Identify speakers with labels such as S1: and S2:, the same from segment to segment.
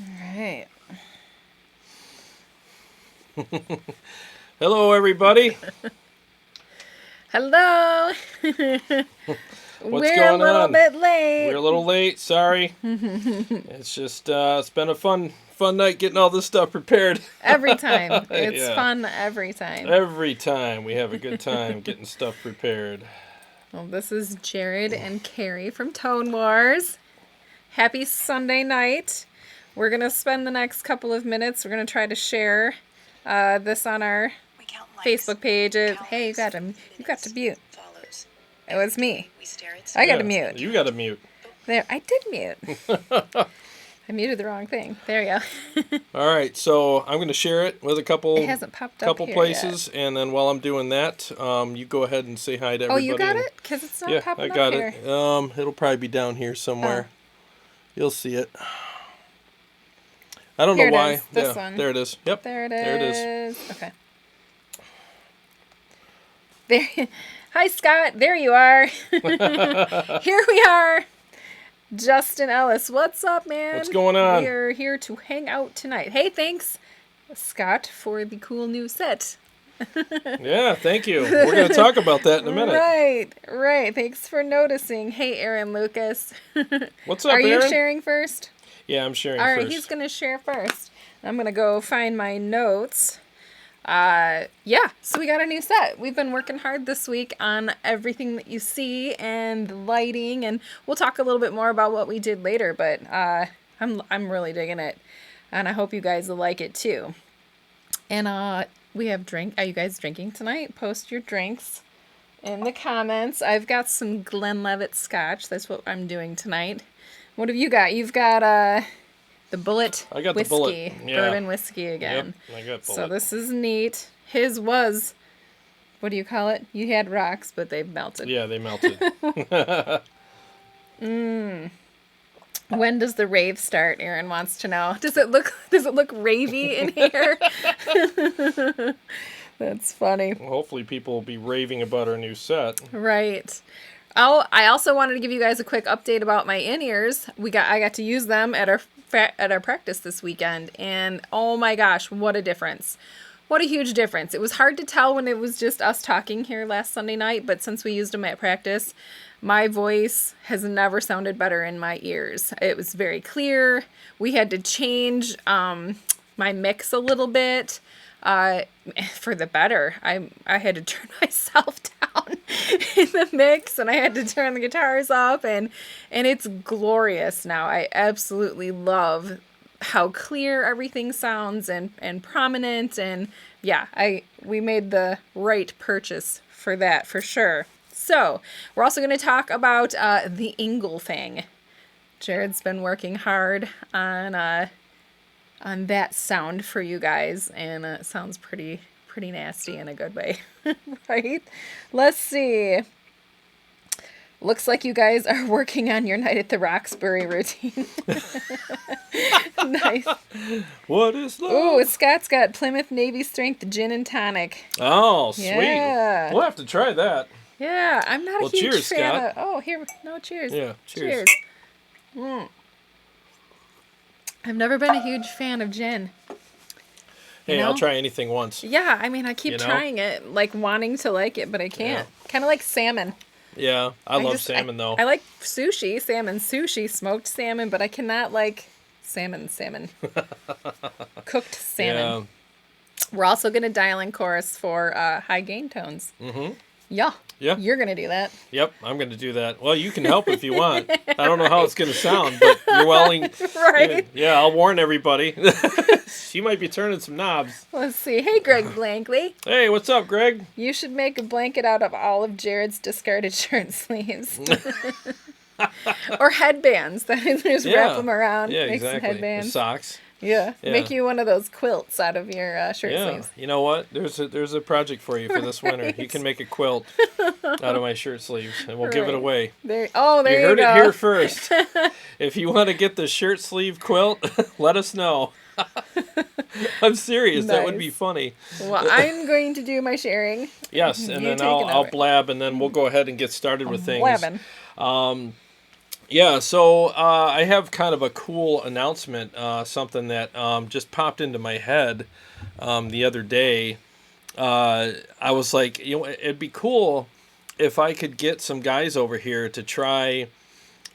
S1: Right.
S2: Hello, everybody.
S1: Hello.
S2: What's
S1: We're
S2: going
S1: a little
S2: on?
S1: bit late.
S2: We're a little late. Sorry. It's just it's been a fun night getting all this stuff prepared.
S1: Every time. It's
S2: Yeah.
S1: fun every time.
S2: Every time we have a good time getting stuff prepared.
S1: Well, this is Jared and Carrie from Tone Wars. Happy Sunday night. We're going to spend the next couple of minutes. We're going to try to share this on our Facebook page. Hey, you got to mute. It was me. I got to mute.
S2: You got to mute.
S1: There, I did mute. I muted the wrong thing. There you go.
S2: All right, so I'm going to share it with a couple.
S1: It hasn't popped up
S2: couple
S1: here
S2: places,
S1: yet.
S2: And then while I'm doing that, you go ahead and say hi to everybody.
S1: Oh, you got it? Because it's not popping
S2: up here.
S1: Yeah, I got
S2: it. It'll probably be down here somewhere.
S1: Oh.
S2: You'll see it. I don't
S1: Here
S2: know
S1: it
S2: why.
S1: is, this one.
S2: There it is. Yep.
S1: There it is.
S2: There it is.
S1: Okay. There. Hi, Scott. There you are. Here we are. Justin Ellis. What's up, man?
S2: What's going on?
S1: We're here to hang out tonight. Hey, thanks, Scott, for the cool new set.
S2: Yeah, thank you. We're going to talk about that in a minute.
S1: Right. Thanks for noticing. Hey, Aaron Lucas.
S2: What's up,
S1: Are
S2: Aaron?
S1: you sharing first?
S2: Yeah, I'm sharing
S1: All right,
S2: first.
S1: he's going to share first. I'm going to go find my notes. So we got a new set. We've been working hard this week on everything that you see and the lighting, and we'll talk a little bit more about what we did later, but I'm really digging it, and I hope you guys will like it too. And we have are you guys drinking tonight? Post your drinks in the comments. I've got some Glenlivet scotch. That's what I'm doing tonight. What have you got? You've got the Bullet
S2: I got
S1: whiskey,
S2: the Bullet. Yeah.
S1: bourbon whiskey again.
S2: Yep, I got Bullet.
S1: So this is neat. His was, what do you call it? You had rocks, but they melted.
S2: Yeah, they melted.
S1: When does the rave start? Aaron wants to know. Does it look ravey in here? That's funny.
S2: Well, hopefully people will be raving about our new set.
S1: Right. Oh, I also wanted to give you guys a quick update about my in-ears. I got to use them at our practice this weekend, and oh my gosh, what a difference. What a huge difference. It was hard to tell when it was just us talking here last Sunday night, but since we used them at practice, my voice has never sounded better in my ears. It was very clear. We had to change my mix a little bit for the better. I had to turn myself down in the mix, and I had to turn the guitars up, and it's glorious now. I absolutely love how clear everything sounds and prominent, and yeah, we made the right purchase for that for sure. So we're also going to talk about the Engl thing. Jared's been working hard on that sound for you guys, and it sounds pretty nasty in a good way, right? Let's see. Looks like you guys are working on your night at the Roxbury routine. Nice.
S2: What is love?
S1: Ooh, Scott's got Plymouth Navy Strength Gin and Tonic.
S2: Oh, sweet.
S1: Yeah.
S2: We'll have to try that.
S1: Yeah, I'm not a huge
S2: cheers,
S1: fan
S2: Scott.
S1: of... Oh, here. No, cheers.
S2: Yeah, cheers.
S1: I've never been a huge fan of gin.
S2: Hey,
S1: You know?
S2: I'll try anything once.
S1: Yeah, I mean, I keep trying it, like wanting to like it, but I can't. Kind of like salmon.
S2: Yeah, I love salmon, though.
S1: I like sushi, salmon sushi, smoked salmon, but I cannot like salmon. Cooked salmon.
S2: Yeah.
S1: We're also going to dial in chorus for high gain tones.
S2: Mm-hmm.
S1: Yeah.
S2: Yeah.
S1: You're going to do that.
S2: Yep, I'm going to do that. Well, you can help if you want. I don't know how it's going to sound, but you're willing.
S1: Right.
S2: Yeah, I'll warn everybody. She might be turning some knobs.
S1: Let's see. Hey, Greg Blankley.
S2: Hey, what's up, Greg?
S1: You should make a blanket out of all of Jared's discarded shirt sleeves. Or headbands. Just wrap them around.
S2: Yeah,
S1: make
S2: exactly.
S1: some headbands.
S2: Or socks.
S1: Yeah. Make you one of those quilts out of your shirt sleeves.
S2: You know what? There's a project for you for this winter. You can make a quilt out of my shirt sleeves, and we'll give it away.
S1: There you go.
S2: You heard it here first. If you want to get the shirt sleeve quilt, let us know. I'm serious.
S1: Nice.
S2: That would be funny.
S1: Well, I'm going to do my sharing.
S2: Yes, and
S1: You
S2: then
S1: take it
S2: I'll
S1: over.
S2: blab, and then we'll go ahead and get started with things.
S1: Blabbing.
S2: Yeah, so I have kind of a cool announcement, something that just popped into my head the other day. I was like, it'd be cool if I could get some guys over here to try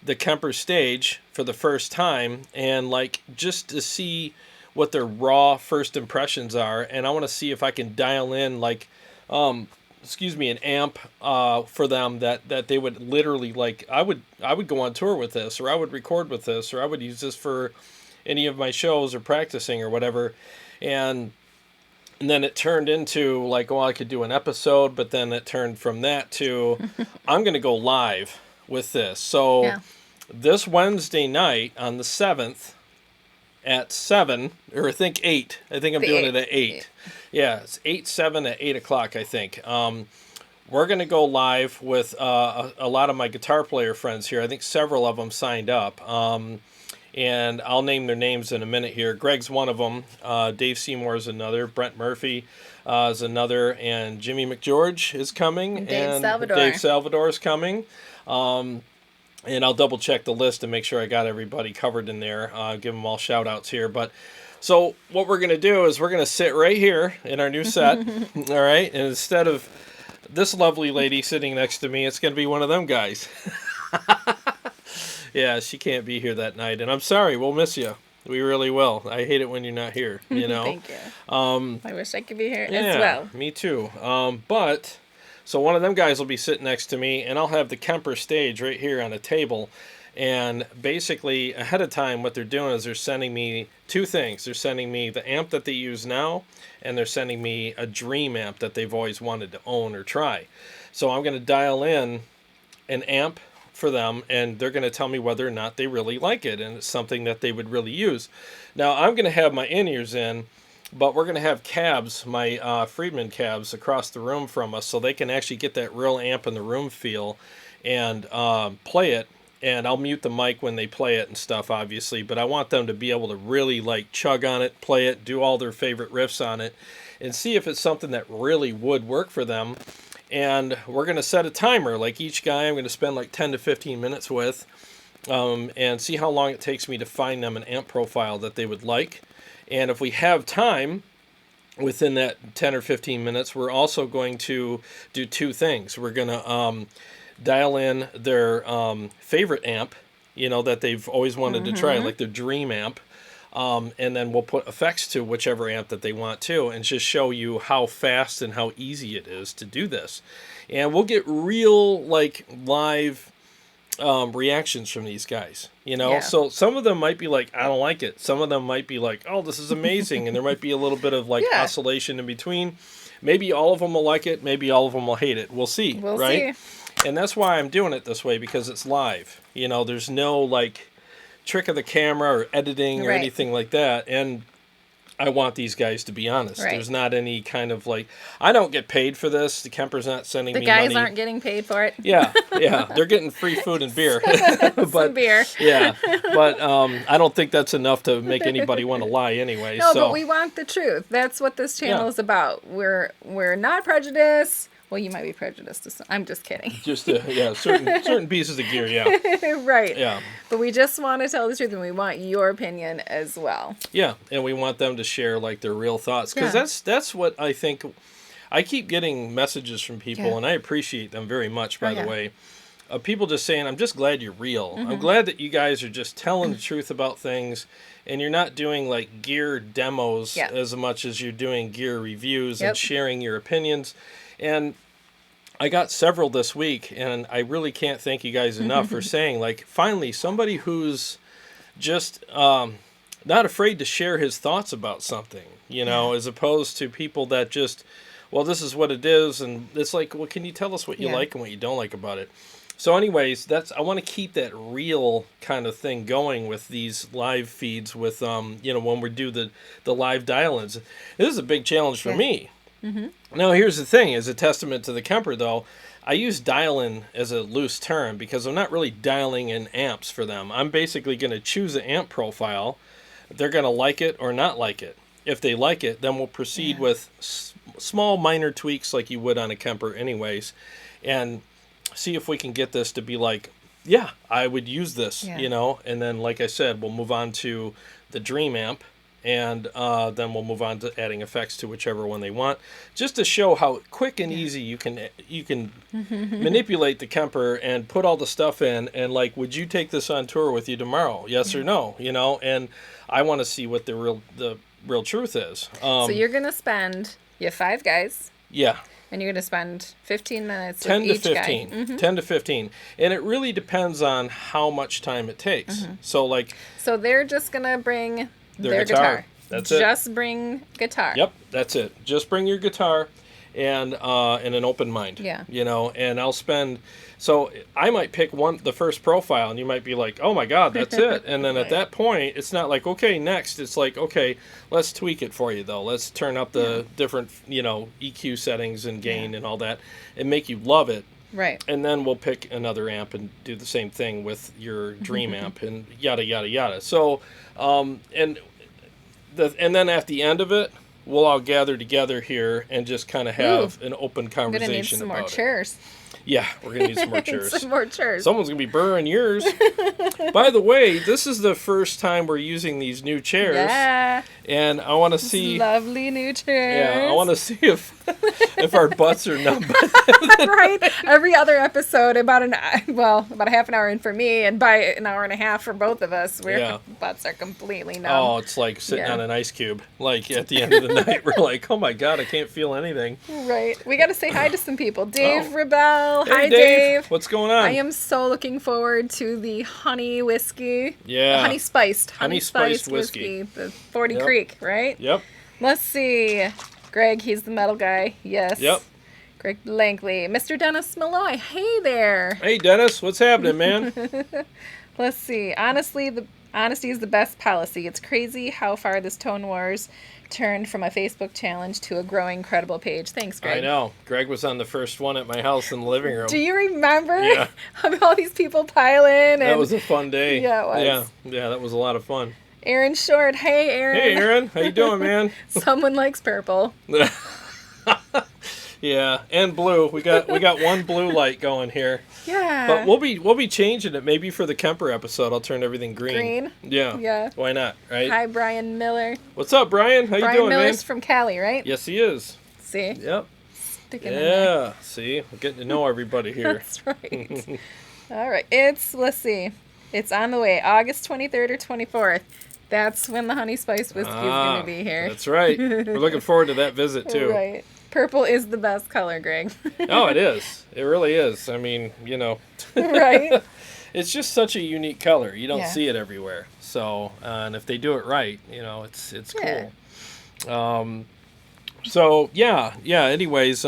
S2: the Kemper Stage for the first time and like just to see what their raw first impressions are. And I want to see if I can dial in like, um, an amp for them that they would literally like. I would go on tour with this, or I would record with this, or I would use this for any of my shows or practicing or whatever. And then it turned into like, well, I could do an episode, but then it turned from that to I'm going to go live with this. So
S1: Yeah.
S2: this Wednesday night on the 7th at 7, or I think 8. I think I'm
S1: The
S2: doing
S1: eight.
S2: it at 8. Yeah, it's 8, 7 at 8 o'clock, I think. We're going to go live with a lot of my guitar player friends here. I think several of them signed up. And I'll name their names in a minute here. Greg's one of them. Dave Seymour is another. Brent Murphy is another. And Jimmy McGeorge is coming.
S1: And Dave
S2: and
S1: Salvador.
S2: Dave Salvador is coming. And I'll double check the list to make sure I got everybody covered in there. Give them all shout outs here. But so what we're going to do is we're going to sit right here in our new set. All right. And instead of this lovely lady sitting next to me, it's going to be one of them guys. Yeah, she can't be here that night, and I'm sorry. We'll miss you. We really will. I hate it when you're not here. You know.
S1: Thank you. I wish I could be here
S2: Yeah,
S1: as well.
S2: me too. But so one of them guys will be sitting next to me, and I'll have the Kemper Stage right here on a table. And basically, ahead of time, what they're doing is they're sending me two things. They're sending me the amp that they use now, and they're sending me a dream amp that they've always wanted to own or try. So I'm going to dial in an amp for them, and they're going to tell me whether or not they really like it, and it's something that they would really use. Now, I'm going to have my in-ears in, but we're going to have cabs, my Friedman cabs, across the room from us, so they can actually get that real amp in the room feel and play it. And I'll mute the mic when they play it and stuff, obviously, but I want them to be able to really like chug on it, play it, do all their favorite riffs on it, and see if it's something that really would work for them. And we're going to set a timer. Like each guy I'm going to spend like 10 to 15 minutes with, and see how long it takes me to find them an amp profile that they would like. And if we have time within that 10 or 15 minutes, we're also going to do two things. We're going to dial in their favorite amp, that they've always wanted to try, like their dream amp. And then we'll put effects to whichever amp that they want to, and just show you how fast and how easy it is to do this. And we'll get real, like, live reactions from these guys,
S1: Yeah.
S2: So some of them might be like, I don't like it. Some of them might be like, oh, this is amazing. And there might be a little bit of, like,
S1: Yeah.
S2: oscillation in between. Maybe all of them will like it. Maybe all of them will hate it. We'll see,
S1: We'll
S2: right?
S1: see.
S2: And that's why I'm doing it this way, because it's live. There's no, like, trick of the camera or editing or
S1: Right.
S2: anything like that. And I want these guys to be honest.
S1: Right.
S2: There's not any kind of like, I don't get paid for this. The Kemper's not sending
S1: The
S2: me
S1: guys
S2: money.
S1: aren't getting paid for it.
S2: Yeah, they're getting free food and beer.
S1: Some beer.
S2: Yeah, but I don't think that's enough to make anybody want to lie anyway.
S1: No,
S2: so.
S1: but we want the truth. That's what this channel is about. We're not prejudiced. Well, you might be prejudiced to some. I'm just kidding.
S2: Just certain pieces of gear, yeah.
S1: Right.
S2: Yeah.
S1: But we just want to tell the truth, and we want your opinion as well.
S2: Yeah, and we want them to share like their real thoughts, because
S1: Yeah.
S2: that's what I think. I keep getting messages from people,
S1: Yeah.
S2: and I appreciate them very much. By
S1: Oh,
S2: the
S1: yeah.
S2: way, people just saying, "I'm just glad you're real.
S1: Mm-hmm.
S2: I'm glad that you guys are just telling the truth about things, and you're not doing like gear demos
S1: Yeah.
S2: as much as you're doing gear reviews
S1: Yep.
S2: and sharing your opinions." And I got several this week, and I really can't thank you guys enough for saying, like, finally, somebody who's just not afraid to share his thoughts about something, as opposed to people that just, well, this is what it is, and it's like, well, can you tell us what you
S1: Yeah.
S2: like and what you don't like about it? So anyways, I want to keep that real kind of thing going with these live feeds with, when we do the live dial-ins. This is a big challenge for
S1: Yeah.
S2: me. Now, here's the thing. As a testament to the Kemper, though, I use dial-in as a loose term because I'm not really dialing in amps for them. I'm basically going to choose an amp profile. They're going to like it or not like it. If they like it, then we'll proceed with small minor tweaks like you would on a Kemper anyways, and see if we can get this to be like yeah, I would use this,
S1: Yeah.
S2: you know, and then like I said, we'll move on to the Dream amp, and then we'll move on to adding effects to whichever one they want, just to show how quick and easy you can manipulate the Kemper and put all the stuff in. And like, would you take this on tour with you tomorrow? Yes or no? You know, and I want to see what the real truth is.
S1: So you're gonna spend, you have 5 guys,
S2: Yeah.
S1: and you're gonna spend 15 minutes
S2: 10
S1: with
S2: to
S1: each
S2: 15
S1: guy.
S2: 10 to 15, and it really depends on how much time it takes. So like,
S1: So they're just gonna bring
S2: Their
S1: their
S2: guitar.
S1: guitar.
S2: That's it.
S1: Just bring guitar.
S2: yep, that's it. Just bring your guitar and an open mind.
S1: Yeah.
S2: You know, and I'll spend. So I might pick the first profile, and you might be like, "Oh my God, that's it!" And then at that point, it's not like, "Okay, next." It's like, "Okay, let's tweak it for you, though. Let's turn up the different, you know, EQ settings and gain and all that, and make you love it."
S1: Right.
S2: And then we'll pick another amp and do the same thing with your Dream amp and yada yada yada. So, and then at the end of it, we'll all gather together here and just kind of have an open
S1: I'm
S2: conversation
S1: gonna need some
S2: about
S1: more
S2: it.
S1: chairs.
S2: Yeah, we're gonna need some more chairs.
S1: Some more chairs.
S2: Someone's gonna be burning yours. By the way, this is the first time we're using these new chairs,
S1: Yeah.
S2: and I want to see.
S1: Lovely new chairs.
S2: Yeah, I want to see if our butts are numb.
S1: Right. Every other episode, about a half an hour in for me, and by an hour and a half for both of us, our butts are completely numb.
S2: Oh, it's like sitting
S1: Yeah.
S2: on an ice cube. Like at the end of the night, we're like, "Oh my God, I can't feel anything."
S1: Right. We got to say hi to some people. Dave
S2: Oh.
S1: Rebel.
S2: Hey,
S1: Hi,
S2: Dave. What's going on?
S1: I am so looking forward to the honey whiskey.
S2: Yeah.
S1: Honey spiced
S2: Honey-spiced whiskey.
S1: The 40
S2: Yep.
S1: Creek, right?
S2: Yep.
S1: Let's see. Greg, he's the metal guy. Yes.
S2: Yep.
S1: Greg Blankley. Mr. Dennis Malloy. Hey there.
S2: Hey, Dennis, what's happening, man?
S1: Let's see. Honestly, honesty is the best policy. It's crazy how far this Tone Wars turned from a Facebook challenge to a growing credible page. Thanks, Greg.
S2: I know. Greg was on the first one at my house in the living room.
S1: Do you remember?
S2: Yeah.
S1: How all these people pile in?
S2: That
S1: And
S2: was a fun day.
S1: Yeah, it was.
S2: Yeah, that was a lot of fun.
S1: Aaron Short. Hey, Aaron.
S2: Hey, Aaron, how you doing, man?
S1: Someone likes purple.
S2: Yeah, and blue. We got one blue light going here.
S1: Yeah.
S2: But we'll be changing it maybe for the Kemper episode. I'll turn everything green.
S1: Green?
S2: Yeah.
S1: Yeah.
S2: Why not, right?
S1: Hi, Brian Miller.
S2: What's up, Brian? How you
S1: Brian
S2: doing,
S1: Miller's
S2: man?
S1: from Cali, right?
S2: Yes, he is.
S1: See?
S2: Yep.
S1: Sticking in there.
S2: Yeah. See, we're getting to know everybody here.
S1: That's right. All right. Let's see. It's on the way. August 23rd or 24th. That's when the honey spice whiskey is going to be here.
S2: That's right. We're looking forward to that visit too.
S1: Right. Purple is the best color, Greg.
S2: Oh, it is. It really is. I mean, you know,
S1: Right?
S2: it's just such a unique color. You don't
S1: Yeah.
S2: see it everywhere. So, and if they do it right, you know, it's
S1: Yeah.
S2: cool. So yeah. Anyways,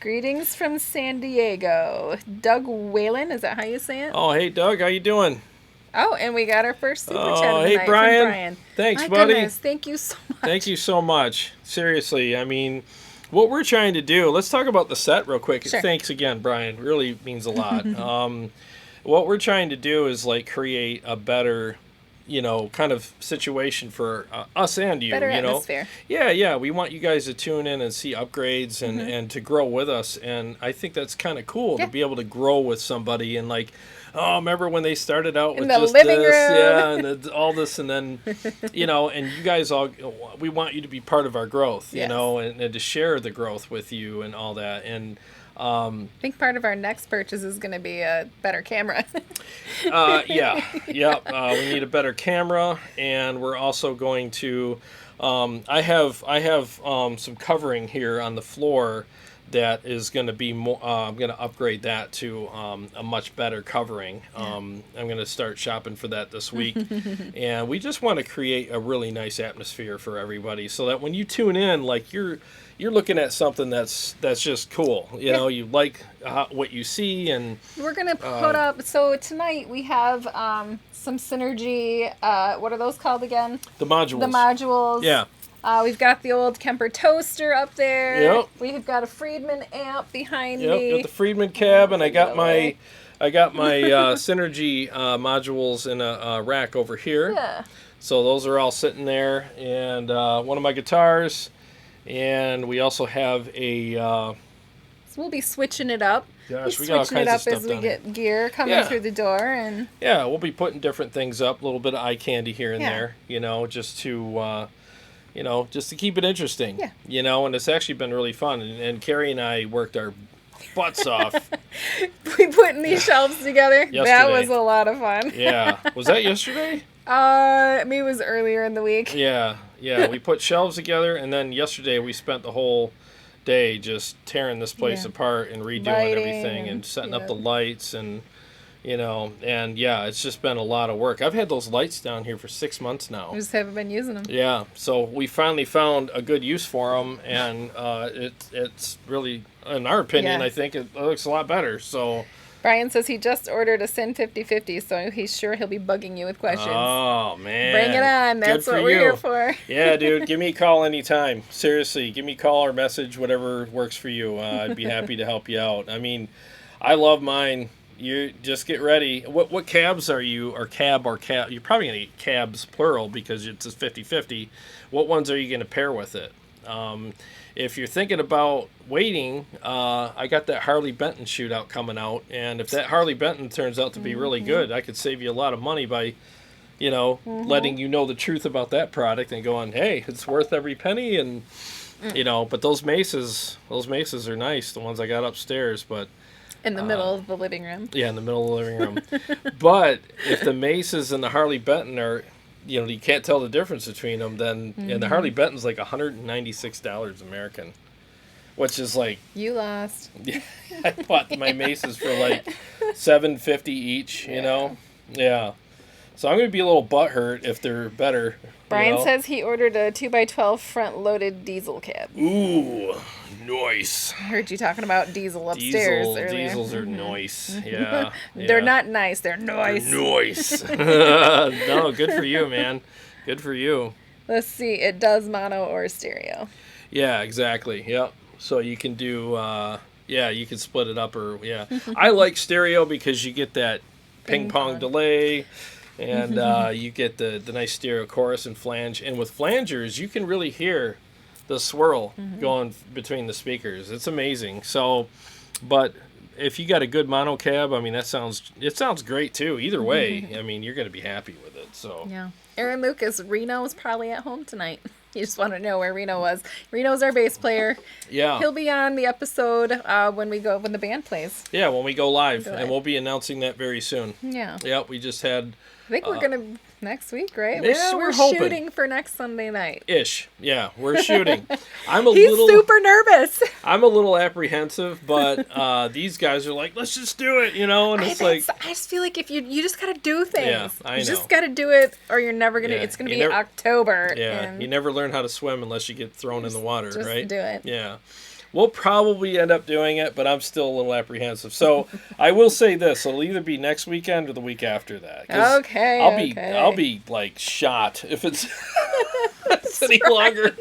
S1: Greetings from San Diego. Doug Whalen, is that how you say it?
S2: oh hey Doug, how you doing?
S1: Oh, and we got our first super chat
S2: Oh
S1: of the
S2: hey
S1: night
S2: Brian.
S1: from Brian.
S2: Thanks,
S1: My
S2: buddy.
S1: goodness, thank you so much.
S2: Thank you so much. Seriously, I mean, what we're trying to do. Let's talk about the set real quick.
S1: Sure.
S2: Thanks again, Brian. Really means a lot. What we're trying to do is like create a better, you know, kind of situation for us and you.
S1: Better
S2: you know,
S1: atmosphere.
S2: yeah. We want you guys to tune in and see upgrades and to grow with us. And I think that's kind of cool
S1: Yeah.
S2: to be able to grow with somebody and like. Oh, remember when they started out with
S1: the
S2: just
S1: living
S2: this,
S1: room.
S2: yeah, and all this, and then, you know, and you guys all, we want you to be part of our growth, you
S1: Yes.
S2: know, and to share the growth with you and all that, and
S1: I think part of our next purchase is going to be a better camera.
S2: we need a better camera, and we're also going to, I have some covering here on the floor that is going to be more. I'm going to upgrade that to a much better covering. I'm going to start shopping for that this week, and we just want to create a really nice atmosphere for everybody, so that when you tune in, like you're looking at something that's just cool. You know, you like what you see, and
S1: We're going to put up, so tonight we have some Synergy, what are those called again?
S2: the modules.
S1: The modules.
S2: Yeah.
S1: We've got the old Kemper toaster up there.
S2: Yep.
S1: We've got a Friedman amp behind
S2: Yep,
S1: me.
S2: got the Friedman cab, and I got
S1: Really?
S2: my Synergy modules in a rack over here.
S1: Yeah.
S2: So those are all sitting there, and one of my guitars, and we also have a
S1: So we'll be switching it up.
S2: Gosh,
S1: He's
S2: we got all
S1: switching it
S2: kinds of
S1: up
S2: stuff
S1: as we
S2: down here.
S1: get gear coming
S2: Yeah.
S1: through the door, and
S2: Yeah, we'll be putting different things up, a little bit of eye candy here and
S1: Yeah.
S2: there, just to, just to keep it interesting.
S1: Yeah.
S2: And it's actually been really fun. And Carrie and I worked our butts off.
S1: we putting these shelves together. That
S2: Yesterday.
S1: was a lot of fun.
S2: Yeah. Was that yesterday?
S1: Maybe it was earlier in the week.
S2: Yeah. Yeah. We put shelves together, and then yesterday we spent the whole day just tearing this place
S1: Yeah.
S2: apart and redoing
S1: Lighting
S2: everything and setting up
S1: yeah.
S2: the lights and it's just been a lot of work. I've had those lights down here for 6 months now.
S1: We just haven't been using them.
S2: Yeah, so we finally found a good use for them, and it's really, in our opinion,
S1: Yeah.
S2: I think it looks a lot better. So
S1: Brian says he just ordered a Sin 5050, so he's sure he'll be bugging you with questions.
S2: oh man,
S1: Bring it on.
S2: Good
S1: That's
S2: for
S1: what we're
S2: you.
S1: here for.
S2: Yeah, dude, give me a call anytime. Seriously, give me a call or message, whatever works for you. I'd be happy to help you out. I mean, I love mine. You just get ready. What cabs are you, or cab? You're probably going to get cabs plural because it's a 50-50. What ones are you going to pair with it? If you're thinking about waiting, I got that Harley Benton shootout coming out, and if that Harley Benton turns out to be really good, I could save you a lot of money by, letting you know the truth about that product and going, hey, it's worth every penny, and but those maces are nice, the ones I got upstairs, but.
S1: In the middle of the living room.
S2: Yeah, in the middle of the living room. But if the Maces and the Harley Benton are, you can't tell the difference between them, then and the Harley Benton's like $196 American, which is like
S1: You lost.
S2: yeah, I bought my Maces for like $750 each. Yeah. So I'm gonna be a little butthurt if they're better.
S1: Brian says he ordered a 2x12 front-loaded diesel cab.
S2: Ooh, nice.
S1: I heard you talking about diesel upstairs earlier.
S2: Diesels are nice. Yeah.
S1: They're not nice. They're nice.
S2: Nice. No, good for you, man. Good for you.
S1: Let's see. It does mono or stereo.
S2: Yeah, exactly. Yep. So you can do, you can split it up I like stereo because you get that ping pong delay. And you get the nice stereo chorus and flange. And with flangers, you can really hear the swirl going between the speakers. It's amazing. So, but if you got a good mono cab, I mean, it sounds great too. Either way, I mean, you're going to be happy with it. So
S1: Yeah. Aaron Lucas, Reno's probably at home tonight. You just want to know where Reno was. Reno's our bass player.
S2: yeah,
S1: He'll be on the episode when the band plays.
S2: yeah, when we go live,
S1: Go
S2: and
S1: live.
S2: we'll be announcing that very soon.
S1: Yeah.
S2: Yep, we just had
S1: I think we're gonna next week, right?
S2: yeah,
S1: we're
S2: we're hoping.
S1: shooting for next Sunday night.
S2: ish. Yeah, we're shooting.
S1: He's super nervous.
S2: I'm a little apprehensive, but these guys are like, let's just do it, and it's like.
S1: I just feel like if you just gotta do things.
S2: Yeah, I
S1: You
S2: know.
S1: just gotta do it, or you're never gonna.
S2: Yeah,
S1: It's gonna
S2: you
S1: be
S2: never-
S1: October.
S2: Yeah,
S1: and
S2: you never learn how to swim unless you get thrown in the water,
S1: just
S2: right?
S1: do it.
S2: Yeah. We'll probably end up doing it, but I'm still a little apprehensive. So I will say this: it'll either be next weekend or the week after that. 'Cause
S1: Okay.
S2: I'll be like shot if it's it's any longer.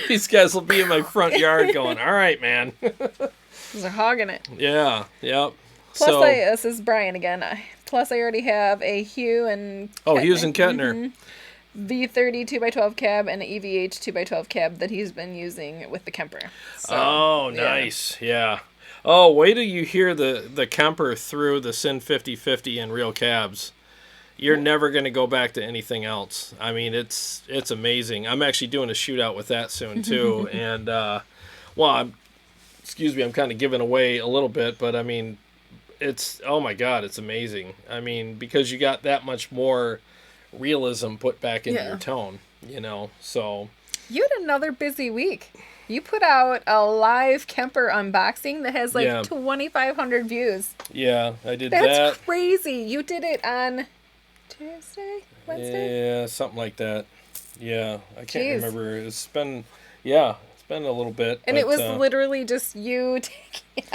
S2: These guys will be in my front yard going, "All right, man."
S1: They're hogging it.
S2: Yeah. Yep.
S1: Plus, this is Brian again. Plus, I already have a Hugh and
S2: Hughes and Kettner.
S1: V30 2x12 cab and an EVH 2x12 cab that he's been using with the Kemper. So, yeah.
S2: Nice. Yeah. Oh, wait till you hear the Kemper through the Sin 5050 in real cabs. You're never going to go back to anything else. I mean, it's amazing. I'm actually doing a shootout with that soon, too. And, I'm kind of giving away a little bit, but, I mean, oh, my God, it's amazing. I mean, because you got that much more realism put back into your tone, so
S1: You had another busy week. You put out a live Kemper unboxing that has 2,500 views.
S2: Yeah, I did
S1: That's crazy. You did it on Tuesday, Wednesday.
S2: Yeah, something like that. Yeah, I can't
S1: Jeez.
S2: remember. It's been a little bit,
S1: And
S2: but,
S1: it was literally just you taking it.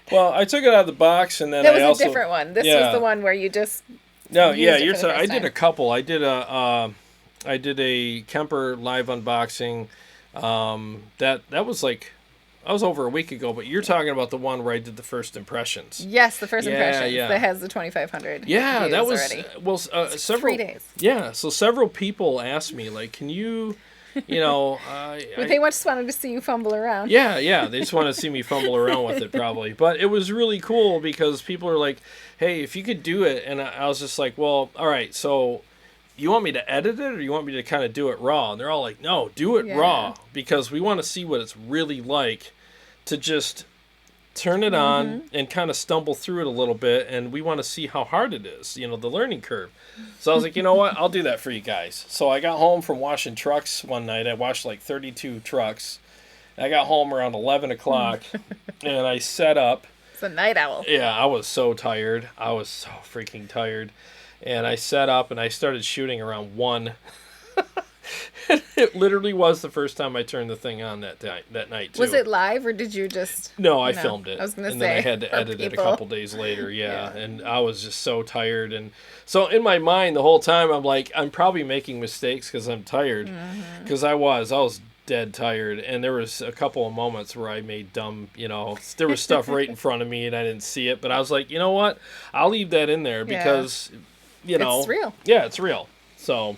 S2: well, I took it out of the box, and then
S1: That was
S2: I also
S1: a different one. This was the one where you just
S2: no,
S1: used
S2: yeah,
S1: it
S2: you're
S1: for the
S2: I
S1: first
S2: did
S1: time.
S2: a couple. I did a Kemper live unboxing. That was like I was over a week ago, but you're talking about the one where I did the first impressions.
S1: Yes, the first
S2: Yeah,
S1: impressions
S2: yeah.
S1: that has the 2,500
S2: Yeah,
S1: views
S2: that was
S1: already.
S2: several
S1: 3 days.
S2: Yeah, so several people asked me like, can you you know,
S1: They just wanted to see you fumble around.
S2: yeah, they just want to see me fumble around with it probably. But it was really cool because people are like, hey, if you could do it. And I was just like, well, all right, so you want me to edit it or you want me to kind of do it raw? And they're all like, no, do it raw because we want to see what it's really like to just turn it on and kind of stumble through it a little bit, and we want to see how hard it is, you know, the learning curve. So I was like, you know what, I'll do that for you guys. So I got home from washing trucks one night. I washed like 32 trucks. I got home around 11 o'clock, and I set up.
S1: It's a night owl.
S2: Yeah, I was so tired. I was so freaking tired. And I set up, and I started shooting around 1. It literally was the first time I turned the thing on that night too.
S1: Was it live or did you just?
S2: No, I filmed it.
S1: I was gonna
S2: and
S1: say,
S2: then I had to edit it a couple days later. Yeah, and I was just so tired, and so in my mind the whole time I'm like, I'm probably making mistakes because I'm tired, because I was dead tired, and there was a couple of moments where I made dumb, you know, there was stuff right in front of me and I didn't see it, but I was like, you know what, I'll leave that in there because, you know,
S1: it's real.
S2: Yeah, it's real. So.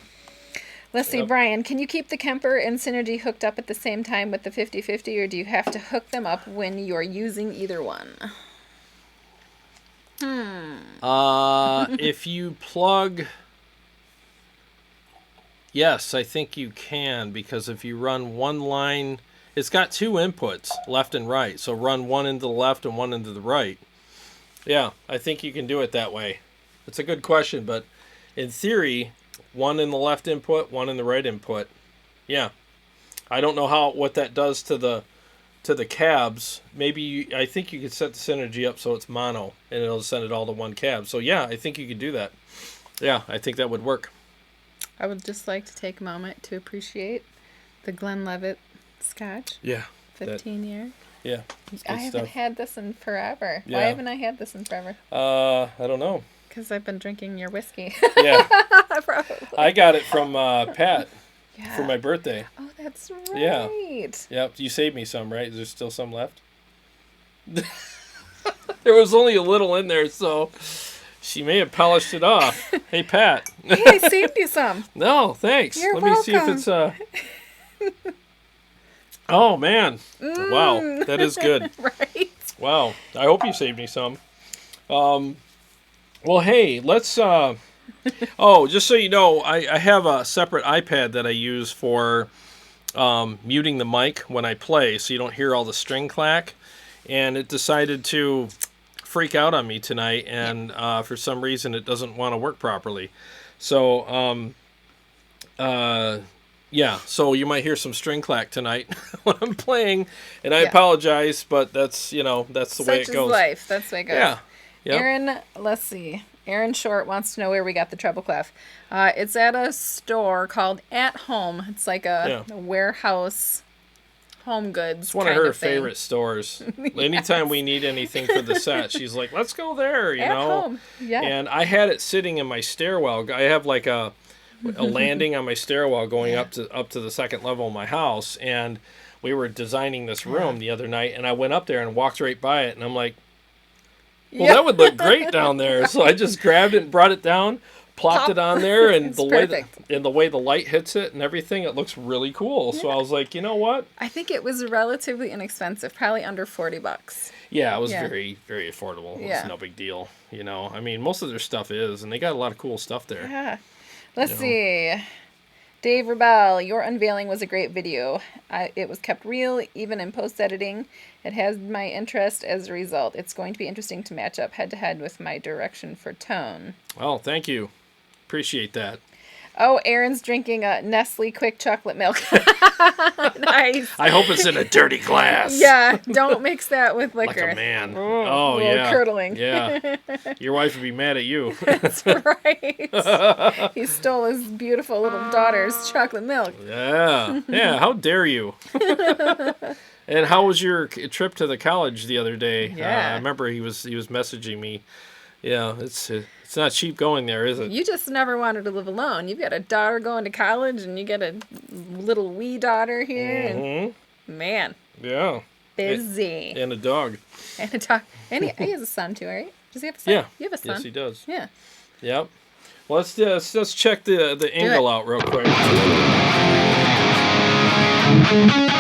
S1: Let's see, Brian, can you keep the Kemper and Synergy hooked up at the same time with the 50/50, or do you have to hook them up when you're using either one?
S2: If you plug... Yes, I think you can, because if you run one line... It's got 2 inputs, left and right, so run one into the left and one into the right. Yeah, I think you can do it that way. It's a good question, but in theory... One in the left input, one in the right input. Yeah, I don't know what that does to the cabs. Maybe I think you could set the Synergy up so it's mono, and it'll send it all to one cab. So yeah, I think you could do that. Yeah, I think that would work.
S1: I would just like to take a moment to appreciate the Glenlivet Scotch.
S2: Yeah,
S1: 15 year.
S2: Yeah,
S1: I haven't had this in forever.
S2: Yeah.
S1: Why haven't I had this in forever?
S2: I don't know.
S1: Because I've been drinking your whiskey.
S2: Yeah.
S1: Probably.
S2: I got it from Pat for my birthday.
S1: Oh, that's right.
S2: Yeah. Yep. You saved me some, right? Is there still some left? There was only a little in there, so she may have polished it off. Hey, Pat.
S1: Hey, I saved you some.
S2: No, thanks.
S1: You're
S2: Let
S1: welcome.
S2: me see if it's... Oh, man. Wow, that is good.
S1: Right.
S2: Wow. I hope you saved me some. Well, hey, let's... Oh, just so you know, I have a separate iPad that I use for muting the mic when I play so you don't hear all the string clack. And it decided to freak out on me tonight, and for some reason it doesn't want to work properly. So, yeah, so you might hear some string clack tonight when I'm playing, and I apologize, but that's, you know, that's the way it goes.
S1: Such is life. That's the way it goes.
S2: Yeah. Yep.
S1: Aaron, let's see. Aaron Short wants to know where we got the treble clef. It's at a store called At Home. It's like a warehouse home goods.
S2: It's one of her favorite stores. Anytime we need anything for the set, she's like, let's go there, you know.
S1: At Home. Yeah.
S2: And I had it sitting in my stairwell. I have like a landing on my stairwell going up to the second level of my house, and we were designing this room the other night, and I went up there and walked right by it, and I'm like, well, that would look great down there. So I just grabbed it and brought it down, plopped it on there, and the way the light hits it and everything, it looks really cool. So I was like, you know what?
S1: I think it was relatively inexpensive, probably under $40.
S2: Yeah, it was very, very affordable. It was no big deal. You know, I mean, most of their stuff is, and they got a lot of cool stuff there.
S1: Yeah. Let's see. Dave Rebel, your unveiling was a great video. It was kept real, even in post-editing. It has my interest as a result. It's going to be interesting to match up head-to-head with my direction for tone.
S2: Oh, thank you. Appreciate that.
S1: Oh, Aaron's drinking a Nestle quick chocolate milk. Nice.
S2: I hope it's in a dirty glass.
S1: Yeah, don't mix that with liquor.
S2: Like a man. Oh, yeah.
S1: Curdling.
S2: Yeah. Your wife would be mad at you.
S1: That's right. He stole his beautiful little daughter's chocolate milk.
S2: Yeah. Yeah, how dare you? And how was your trip to the college the other day?
S1: Yeah.
S2: I remember he was messaging me. Yeah, it's not cheap going there, is it?
S1: You just never wanted to live alone. You've got a daughter going to college, and you got a little wee daughter here. And man.
S2: Yeah.
S1: Busy.
S2: And a dog.
S1: And a dog. And he has a son too, right? Does he have a son?
S2: Yeah.
S1: You have a son?
S2: Yes, he does.
S1: Yeah.
S2: Yep. Well, let's check the Engl out real quick. Ooh.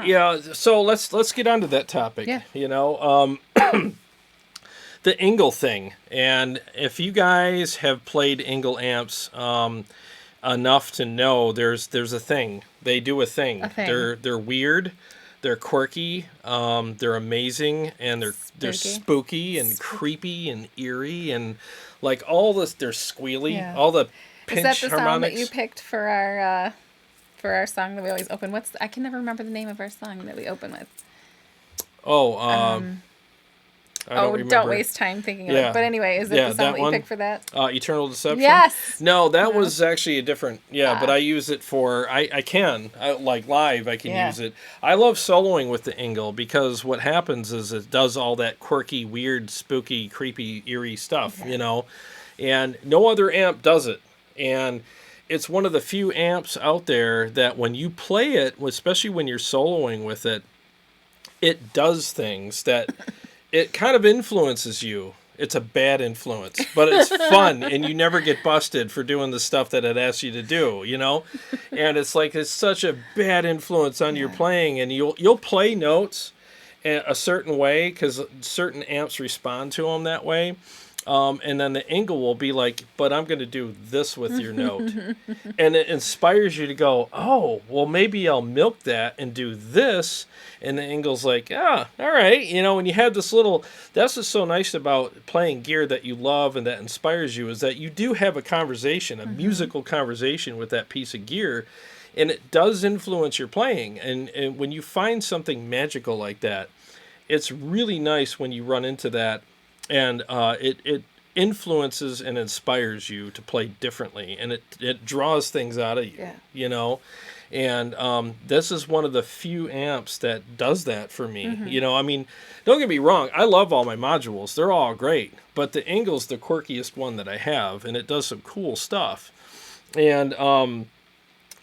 S2: Yeah, so let's get onto that topic.
S1: Yeah.
S2: You know, the Engl thing. And if you guys have played Engl amps enough to know there's a thing. They do a thing.
S1: A thing.
S2: They're weird, they're quirky, they're amazing, and they're spooky and creepy and eerie and like all this. They're squealy.
S1: Yeah.
S2: All the
S1: Is
S2: pinch
S1: that the song
S2: harmonics.
S1: that you picked for our song that we always open? I can never remember the name of our song that we open with.
S2: Oh, I don't remember.
S1: Don't waste time thinking of it. But anyway, is it the song that you picked for that?
S2: Eternal Deception?
S1: Yes.
S2: No, that was actually a different. Yeah, but I use it for. Like live, I can use it. I love soloing with the Engl because what happens is it does all that quirky, weird, spooky, creepy, eerie stuff, you know, and no other amp does it. And it's one of the few amps out there that when you play it, especially when you're soloing with it, it does things that. It kind of influences you. It's a bad influence, but it's fun, and you never get busted for doing the stuff that it asks you to do, you know? And it's like it's such a bad influence on your playing, and you'll play notes a certain way because certain amps respond to them that way. And then the Engl will be like, but I'm going to do this with your note. And it inspires you to go, oh, well, maybe I'll milk that and do this. And the Engl's like, all right. You know, and you have this little, that's what's so nice about playing gear that you love and that inspires you is that you do have a conversation, a musical conversation with that piece of gear. And it does influence your playing. And when you find something magical like that, it's really nice when you run into that. And it influences and inspires you to play differently, and it draws things out of you, you know. And this is one of the few amps that does that for me. You know, I mean, don't get me wrong, I love all my modules; they're all great. But the Engl's the quirkiest one that I have, and it does some cool stuff. And I'm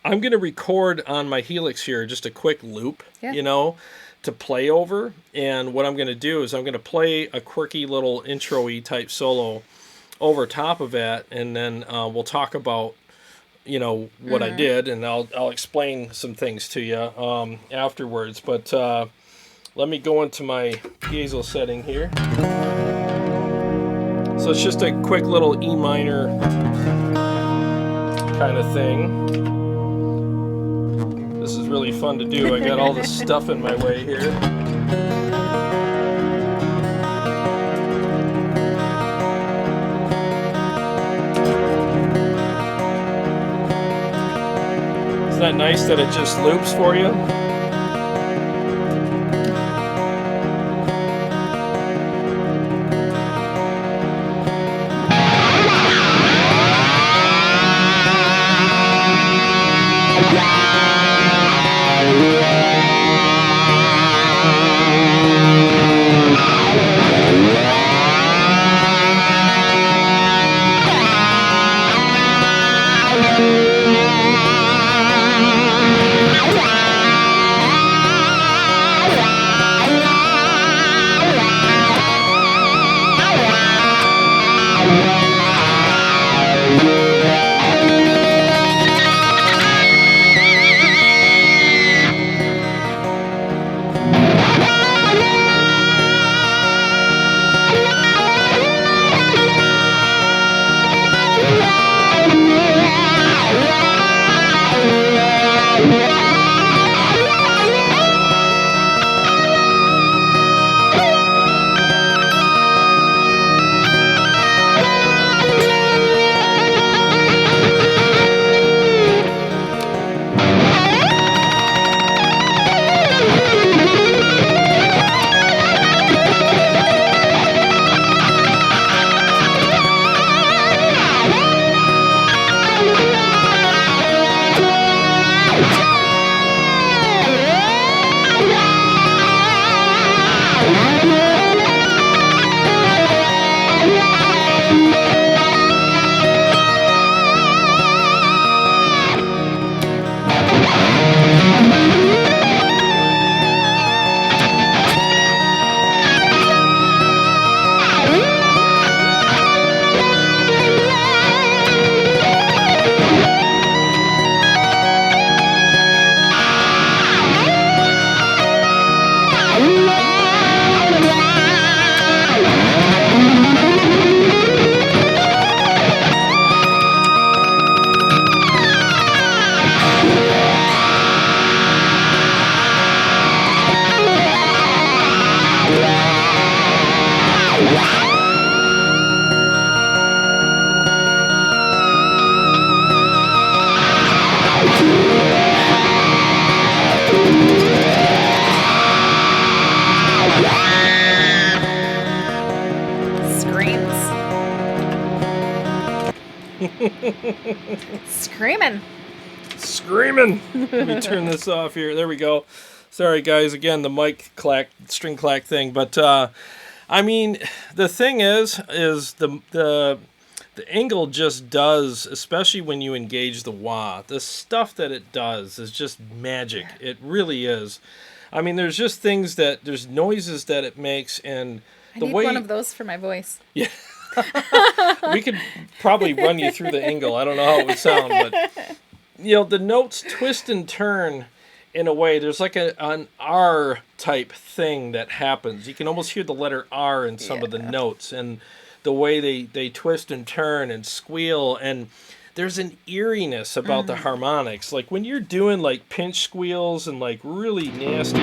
S2: going to record on my Helix here just a quick loop, you know, to play over. And what I'm going to do is I'm going to play a quirky little intro-y type solo over top of that, and then we'll talk about, you know, what I did, and I'll explain some things to you afterwards. But let me go into my piezo setting here. So it's just a quick little E minor kind of thing. This is really fun to do. I got all this stuff in my way here. Isn't that nice that it just loops for you?
S1: Screaming.
S2: Screaming. Let me turn this off here. There we go. Sorry, guys. Again, the mic clack, string clack thing. But I mean, the thing is the Engl just does, especially when you engage the wah. The stuff that it does is just magic. It really is. I mean, there's just things there's noises that it makes, and
S1: I need one of those for my voice.
S2: Yeah. We could probably run you through the Engl. I don't know how it would sound, but the notes twist and turn in a way. There's like an R type thing that happens. You can almost hear the letter R in some of the notes, and the way they twist and turn and squeal, and there's an eeriness about the harmonics. Like when you're doing like pinch squeals and like really nasty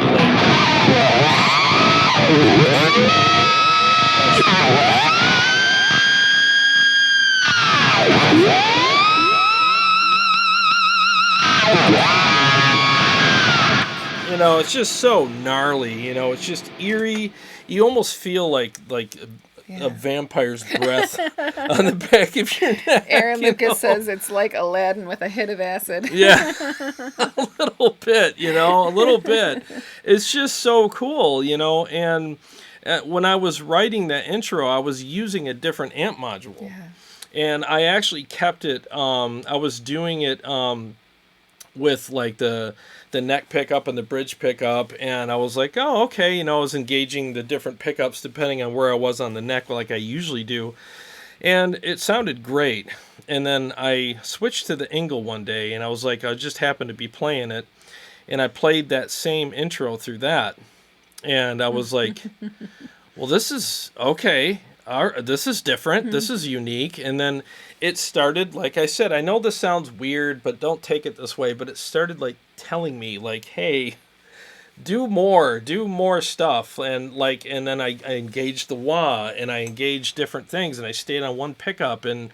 S2: it's just so gnarly, it's just eerie. You almost feel like a vampire's breath on the back of your neck.
S1: Aaron Lucas says it's like Aladdin with a hit of acid.
S2: Yeah, a little bit, a little bit. It's just so cool, and when I was writing that intro, I was using a different amp module.
S1: Yeah.
S2: And I actually kept it, I was doing it with like the neck pickup and the bridge pickup, and I was like, oh, okay, I was engaging the different pickups depending on where I was on the neck, like I usually do, and it sounded great. And then I switched to the Engl one day, and I was like, I just happened to be playing it, and I played that same intro through that, and I was like, well, this is okay. This is different. This is unique. And then it started, like I said, I know this sounds weird, but don't take it this way. But it started like telling me, like, hey, do more stuff. And then I engaged the wah, and I engaged different things, and I stayed on one pickup, and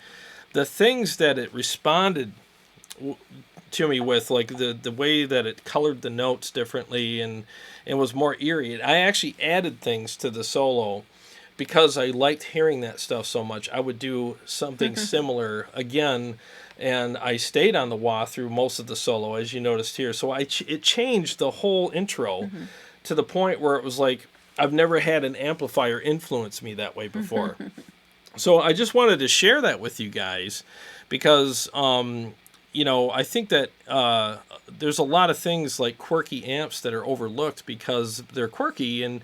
S2: the things that it responded to me with, like the way that it colored the notes differently, and it was more eerie. I actually added things to the solo. Because I liked hearing that stuff so much, I would do something similar again, and I stayed on the wah through most of the solo, as you noticed here. So it changed the whole intro to the point where it was like, I've never had an amplifier influence me that way before. So I just wanted to share that with you guys, because I think that there's a lot of things like quirky amps that are overlooked because they're quirky, and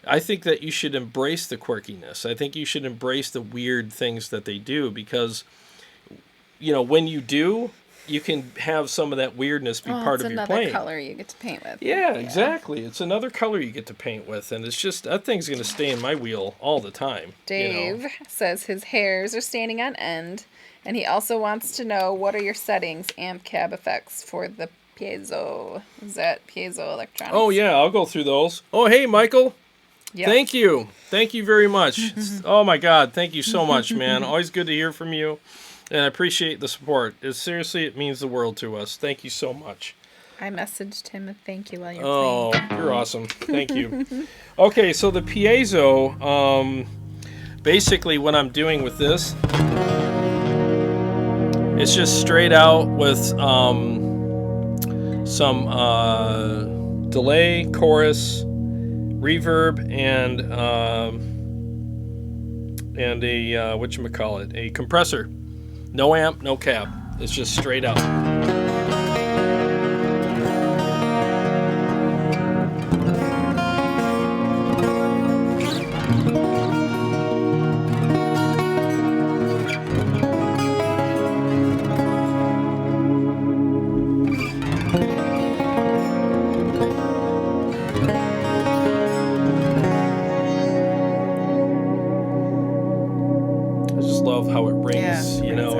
S2: I think that you should embrace the quirkiness. I think you should embrace the weird things that they do, because, when you do, you can have some of that weirdness be part of your playing.
S1: It's another color you get to paint with.
S2: Yeah, exactly. It's another color you get to paint with, and it's just, that thing's going to stay in my wheel all the time.
S1: Dave says his hairs are standing on end, and he also wants to know, what are your settings, amp cab effects for the piezo? Is that piezo electronics?
S2: Oh, yeah, I'll go through those. Oh, hey, Michael.
S1: Yep.
S2: Thank you. Thank you very much. Oh, my God. Thank you so much, man. Always good to hear from you, and I appreciate the support. Seriously, it means the world to us. Thank you so much.
S1: I messaged him a thank you while you're
S2: playing. Oh, you're awesome. Thank you. Okay, so the piezo, basically what I'm doing with this, it's just straight out with some delay, chorus, reverb, and a whatchamacallit, a compressor. No amp, no cab. It's just straight out.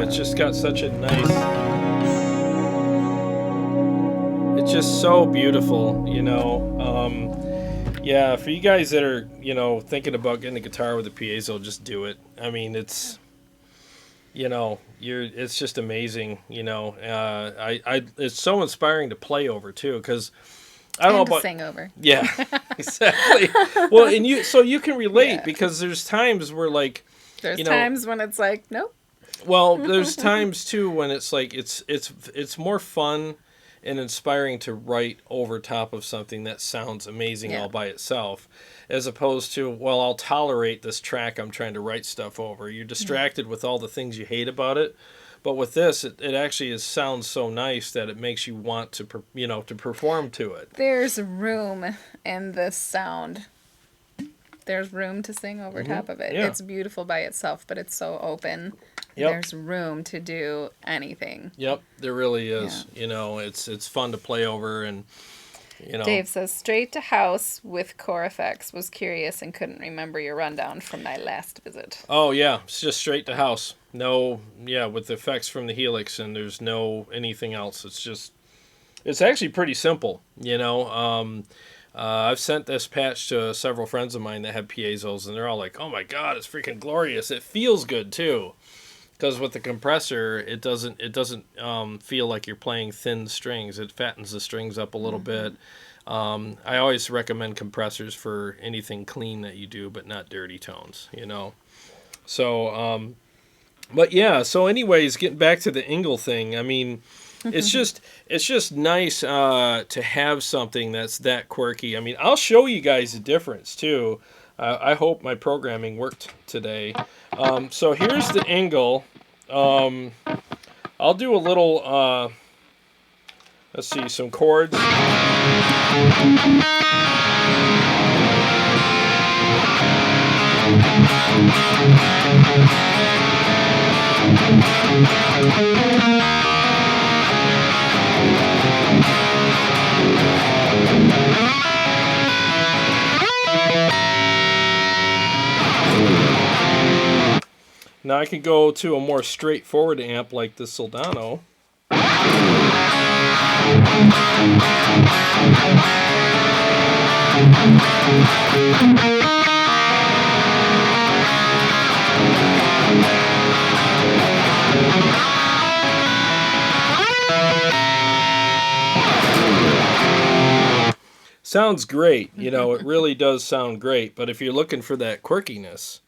S2: It's just got such a nice, it's just so beautiful, Yeah, for you guys that are, thinking about getting a guitar with a piezo, just do it. I mean, it's just amazing. It's so inspiring to play over too, because I don't know
S1: And to
S2: about.
S1: sing over.
S2: Yeah, exactly. Well, and you can relate
S1: Yeah.
S2: because there's times where like,
S1: There's
S2: you know,
S1: times when it's like, nope.
S2: well, there's times too when it's like it's more fun and inspiring to write over top of something that sounds amazing
S1: Yeah.
S2: all by itself, as opposed to, well, I'll tolerate this track I'm trying to write stuff over. You're distracted with all the things you hate about it. But with this, it actually sounds so nice that it makes you want to, to perform to it.
S1: There's room in this sound. There's room to sing over top of it.
S2: Yeah.
S1: It's beautiful by itself, but it's so open.
S2: Yep.
S1: There's room to do anything.
S2: Yep, there really is. It's fun to play over, and
S1: Dave says, straight to house with core effects. Was curious and couldn't remember your rundown from my last visit.
S2: Oh yeah, it's just straight to house. No, yeah, with the effects from the Helix, and there's no anything else. It's actually pretty simple. I've sent this patch to several friends of mine that have piezos, and they're all like, "Oh my god, it's freaking glorious! It feels good too." Because with the compressor, it doesn't feel like you're playing thin strings. It fattens the strings up a little bit. I always recommend compressors for anything clean that you do, but not dirty tones. So, but yeah. So, anyways, getting back to the Engl thing. I mean, it's just nice to have something that's that quirky. I mean, I'll show you guys the difference too. I hope my programming worked today. So here's the Engl. I'll do a little, let's see, some chords. Now I can go to a more straightforward amp like the Soldano. Sounds great, it really does sound great, but if you're looking for that quirkiness,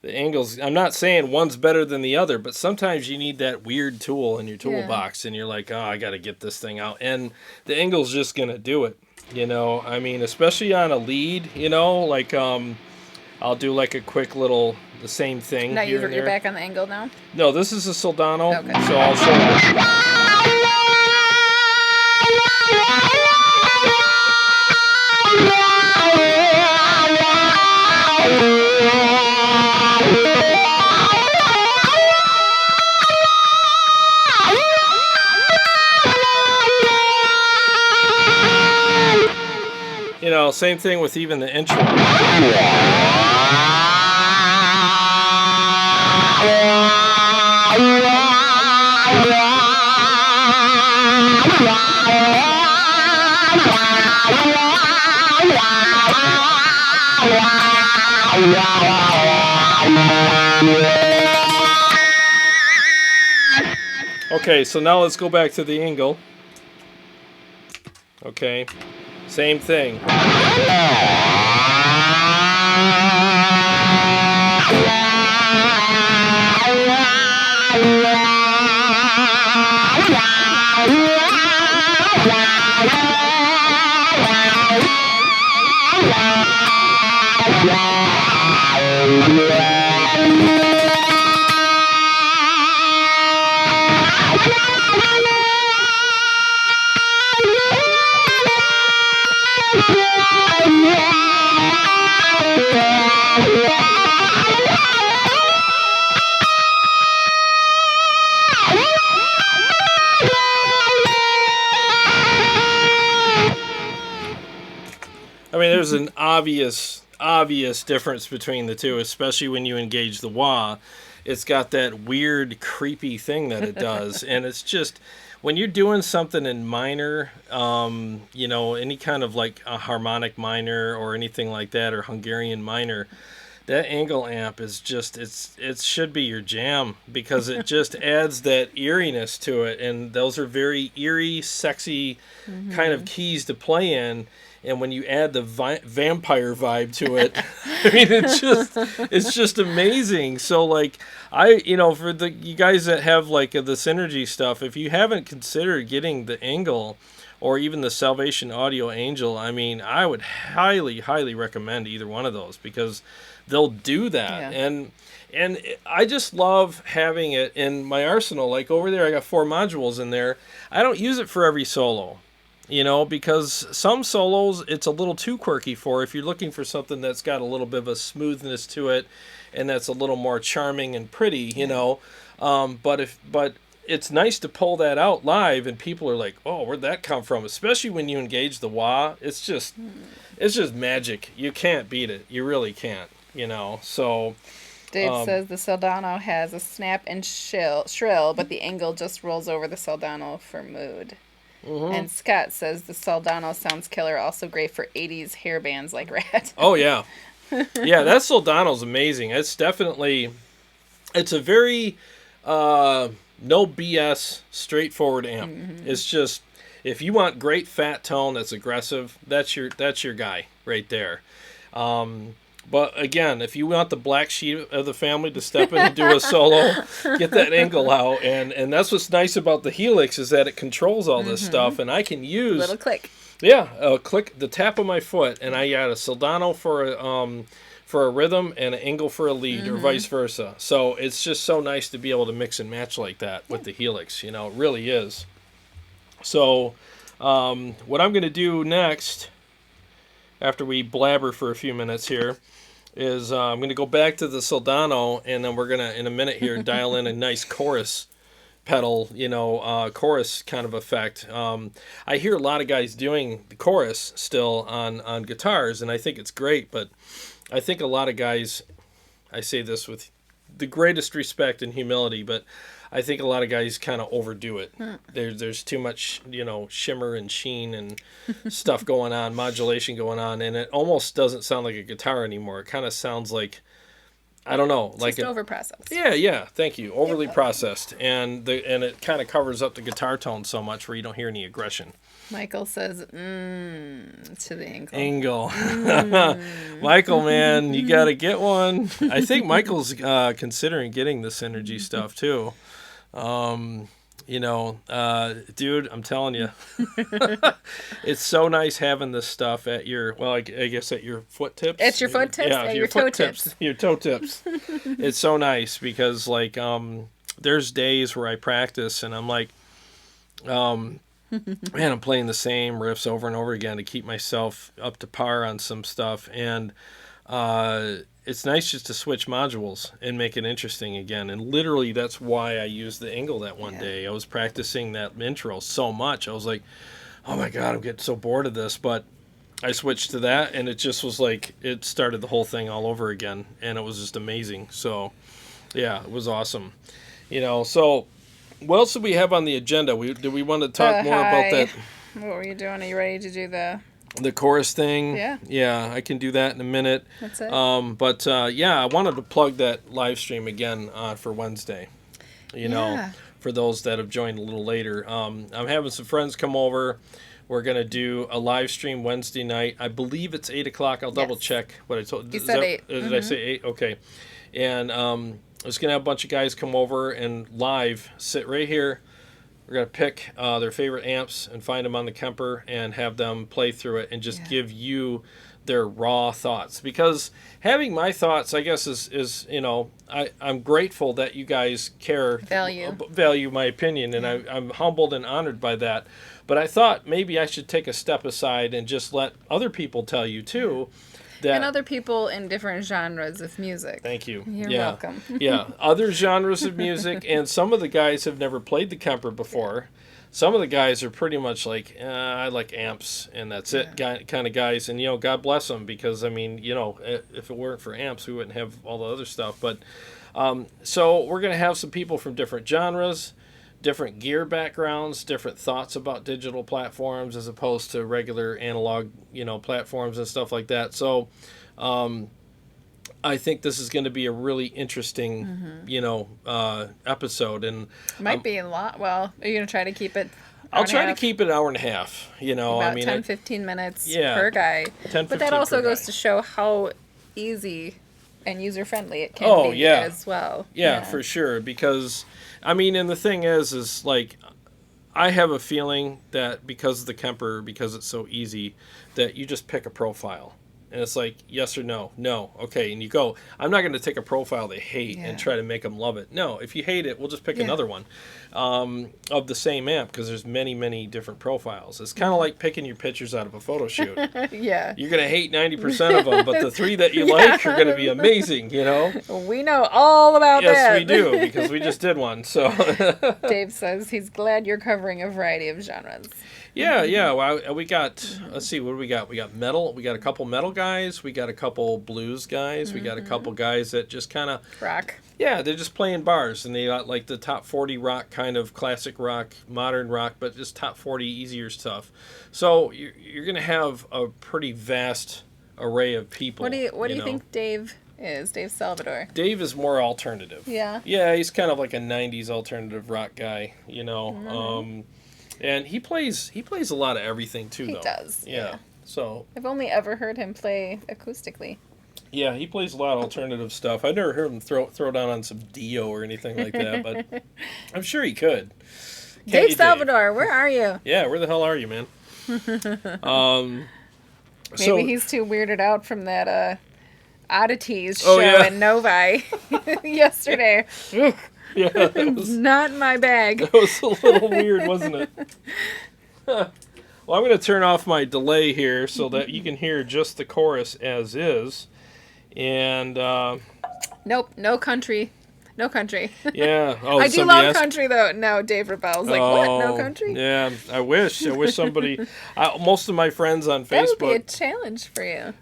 S2: the Engl's, I'm not saying one's better than the other, but sometimes you need that weird tool in your toolbox, and you're like, oh, I got to get this thing out. And the Engl's just going to do it, I mean, especially on a lead, like I'll do like a quick little, the same thing.
S1: Now
S2: you're
S1: back on the Engl now?
S2: No, this is a Soldano,
S1: okay.
S2: So I'll show you. Same thing with even the intro. Okay, so now let's go back to the Engl. Okay, same thing. I mean, there's an obvious difference between the two, especially when you engage the wah. It's got that weird, creepy thing that it does, and it's just when you're doing something in minor, you know, any kind of like a harmonic minor or anything like that, or Hungarian minor, that Engl amp is just it should be your jam, because it just adds that eeriness to it, and those are very eerie, sexy kind of keys to play in. And when you add the vampire vibe to it, I mean, it's just amazing. So like, you know, for you guys that have like the Synergy stuff, if you haven't considered getting the Engl or even the Salvation Audio Angel, I mean, I would highly recommend either one of those, because they'll do that.
S1: Yeah.
S2: And I just love having it in my arsenal. Like over there, I got 4 modules in there. I don't use it for every solo, you know, because some solos it's a little too quirky for. If you're looking for something that's got a little bit of a smoothness to it, and that's a little more charming and pretty, you know. But it's nice to pull that out live, and people are like, "Oh, where'd that come from?" Especially when you engage the wah. It's just magic. You can't beat it. You really can't, you know. So
S1: Dave says the Soldano has a snap and shrill, but the Engl just rolls over the Soldano for mood. And Scott says the Soldano sounds killer, also great for 80s hair bands like Rat.
S2: Oh, yeah. Yeah, that Soldano's amazing. It's definitely, it's a very no BS, straightforward amp. It's just, if you want great fat tone that's aggressive, that's your guy right there. But again, if you want the black sheep of the family to step in and do a solo, get that Engl out. And that's what's nice about the Helix, is that it controls all this stuff, and I can use
S1: Little click.
S2: Yeah, click the tap of my foot, and I got a Soldano for a rhythm and an Engl for a lead, or vice versa. So it's just so nice to be able to mix and match like that with the Helix. You know, it really is. So what I'm going to do next, after we blabber for a few minutes here, is I'm going to go back to the Soldano, and then we're going to, in a minute here, dial in a nice chorus pedal, you know, chorus kind of effect. I hear a lot of guys doing the chorus still on guitars, and I think it's great, but I think a lot of guys, I say this with the greatest respect and humility, but I think a lot of guys kind of overdo it. There's too much, you know, shimmer and sheen and stuff going on, modulation going on, and it almost doesn't sound like a guitar anymore. It kind of sounds like, I don't know,
S1: It's
S2: like
S1: just over-processed.
S2: Yeah, thank you. Overly processed, and it kind of covers up the guitar tone so much where you don't hear any aggression.
S1: Michael says, to the Engl.
S2: Michael, man, you got to get one. I think Michael's considering getting the Synergy stuff too. You know, dude, I'm telling you, it's so nice having this stuff at your, well, I guess at your foot tips.
S1: At your foot tips?
S2: Yeah,
S1: At
S2: your
S1: toe
S2: foot tips. Your toe tips. It's so nice because, like, there's days where I practice and I'm like, man, I'm playing the same riffs over and over again to keep myself up to par on some stuff. And it's nice just to switch modules and make it interesting again. And literally, that's why I used the Engl that one day. I was practicing that intro so much. I was like, oh my God, I'm getting so bored of this. But I switched to that, and it just was like, it started the whole thing all over again. And it was just amazing. So, yeah, it was awesome. You know, so what else do we have on the agenda? Do we want to talk more about that?
S1: What were you doing? Are you ready to do
S2: the chorus thing?
S1: Yeah,
S2: I can do that in a minute.
S1: That's it.
S2: But I wanted to plug that live stream again for Wednesday. You know, for those that have joined a little later, I'm having some friends come over. We're gonna do a live stream Wednesday night. I believe it's 8:00. I'll double check what I told you.
S1: You said 8.
S2: Did I say 8? Okay. And I was gonna have a bunch of guys come over and live sit right here. We're going to pick their favorite amps and find them on the Kemper and have them play through it and just give you their raw thoughts. Because having my thoughts, I guess, is you know, I'm grateful that you guys value my opinion, and I'm humbled and honored by that. But I thought maybe I should take a step aside and just let other people tell you, too.
S1: And other people in different genres of music.
S2: Thank you.
S1: You're welcome.
S2: Other genres of music, and some of the guys have never played the Kemper before. Some of the guys are pretty much like, I like amps, and that's it, kind of guys. And, you know, God bless them, because, I mean, you know, if it weren't for amps, we wouldn't have all the other stuff. But so we're going to have some people from different genres, different gear backgrounds, different thoughts about digital platforms as opposed to regular analog, platforms and stuff like that. So, I think this is going to be a really interesting, episode. And
S1: Might be a lot. Well, are you going to try to keep it?
S2: I'll try to keep it an hour and a half.
S1: About 10, 15 minutes
S2: yeah,
S1: per guy.
S2: 10,
S1: but that also goes to show how easy and user-friendly it can be as well.
S2: Yeah, for sure. Because, and the thing is like, I have a feeling that because of the Kemper, because it's so easy, that you just pick a profile. And it's like, yes or no. No. Okay. And you go, I'm not going to take a profile they hate and try to make them love it. No. If you hate it, we'll just pick another one of the same amp, because there's many, many different profiles. It's kind of like picking your pictures out of a photo shoot.
S1: Yeah.
S2: You're going to hate 90% of them, but the 3 that you like are going to be amazing,
S1: We know all about that.
S2: Yes, we do, because we just did one. So
S1: Dave says he's glad you're covering a variety of genres.
S2: Yeah. Well, we got, let's see, what do we got? We got metal. We got a couple metal guys. We got a couple blues guys. We got a couple guys that just kind of
S1: rock.
S2: Yeah, they're just playing bars, and they got like the top 40 rock, kind of classic rock, modern rock, but just top 40 easier stuff. So you're going to have a pretty vast array of people.
S1: What do you think Dave is? Dave Salvador.
S2: Dave is more alternative.
S1: Yeah.
S2: Yeah, he's kind of like a 90s alternative rock guy, and he plays a lot of everything too, though.
S1: He does.
S2: Yeah. So
S1: I've only ever heard him play acoustically.
S2: Yeah, he plays a lot of alternative stuff. I never heard him throw down on some Dio or anything like that, but I'm sure he could.
S1: Dave Salvador, where are you?
S2: Yeah, where the hell are you, man?
S1: Maybe he's too weirded out from that Oddities show in Novi yesterday.
S2: Yeah, that was
S1: not my bag.
S2: That was a little weird, wasn't it? Well, I'm going to turn off my delay here so that you can hear just the chorus as is. And
S1: nope, no country. No country.
S2: Yeah. Oh,
S1: I do love country, though. No, Dave rebels. Like, what? No country?
S2: Yeah, I wish somebody... most of my friends on Facebook...
S1: That would be a challenge for you.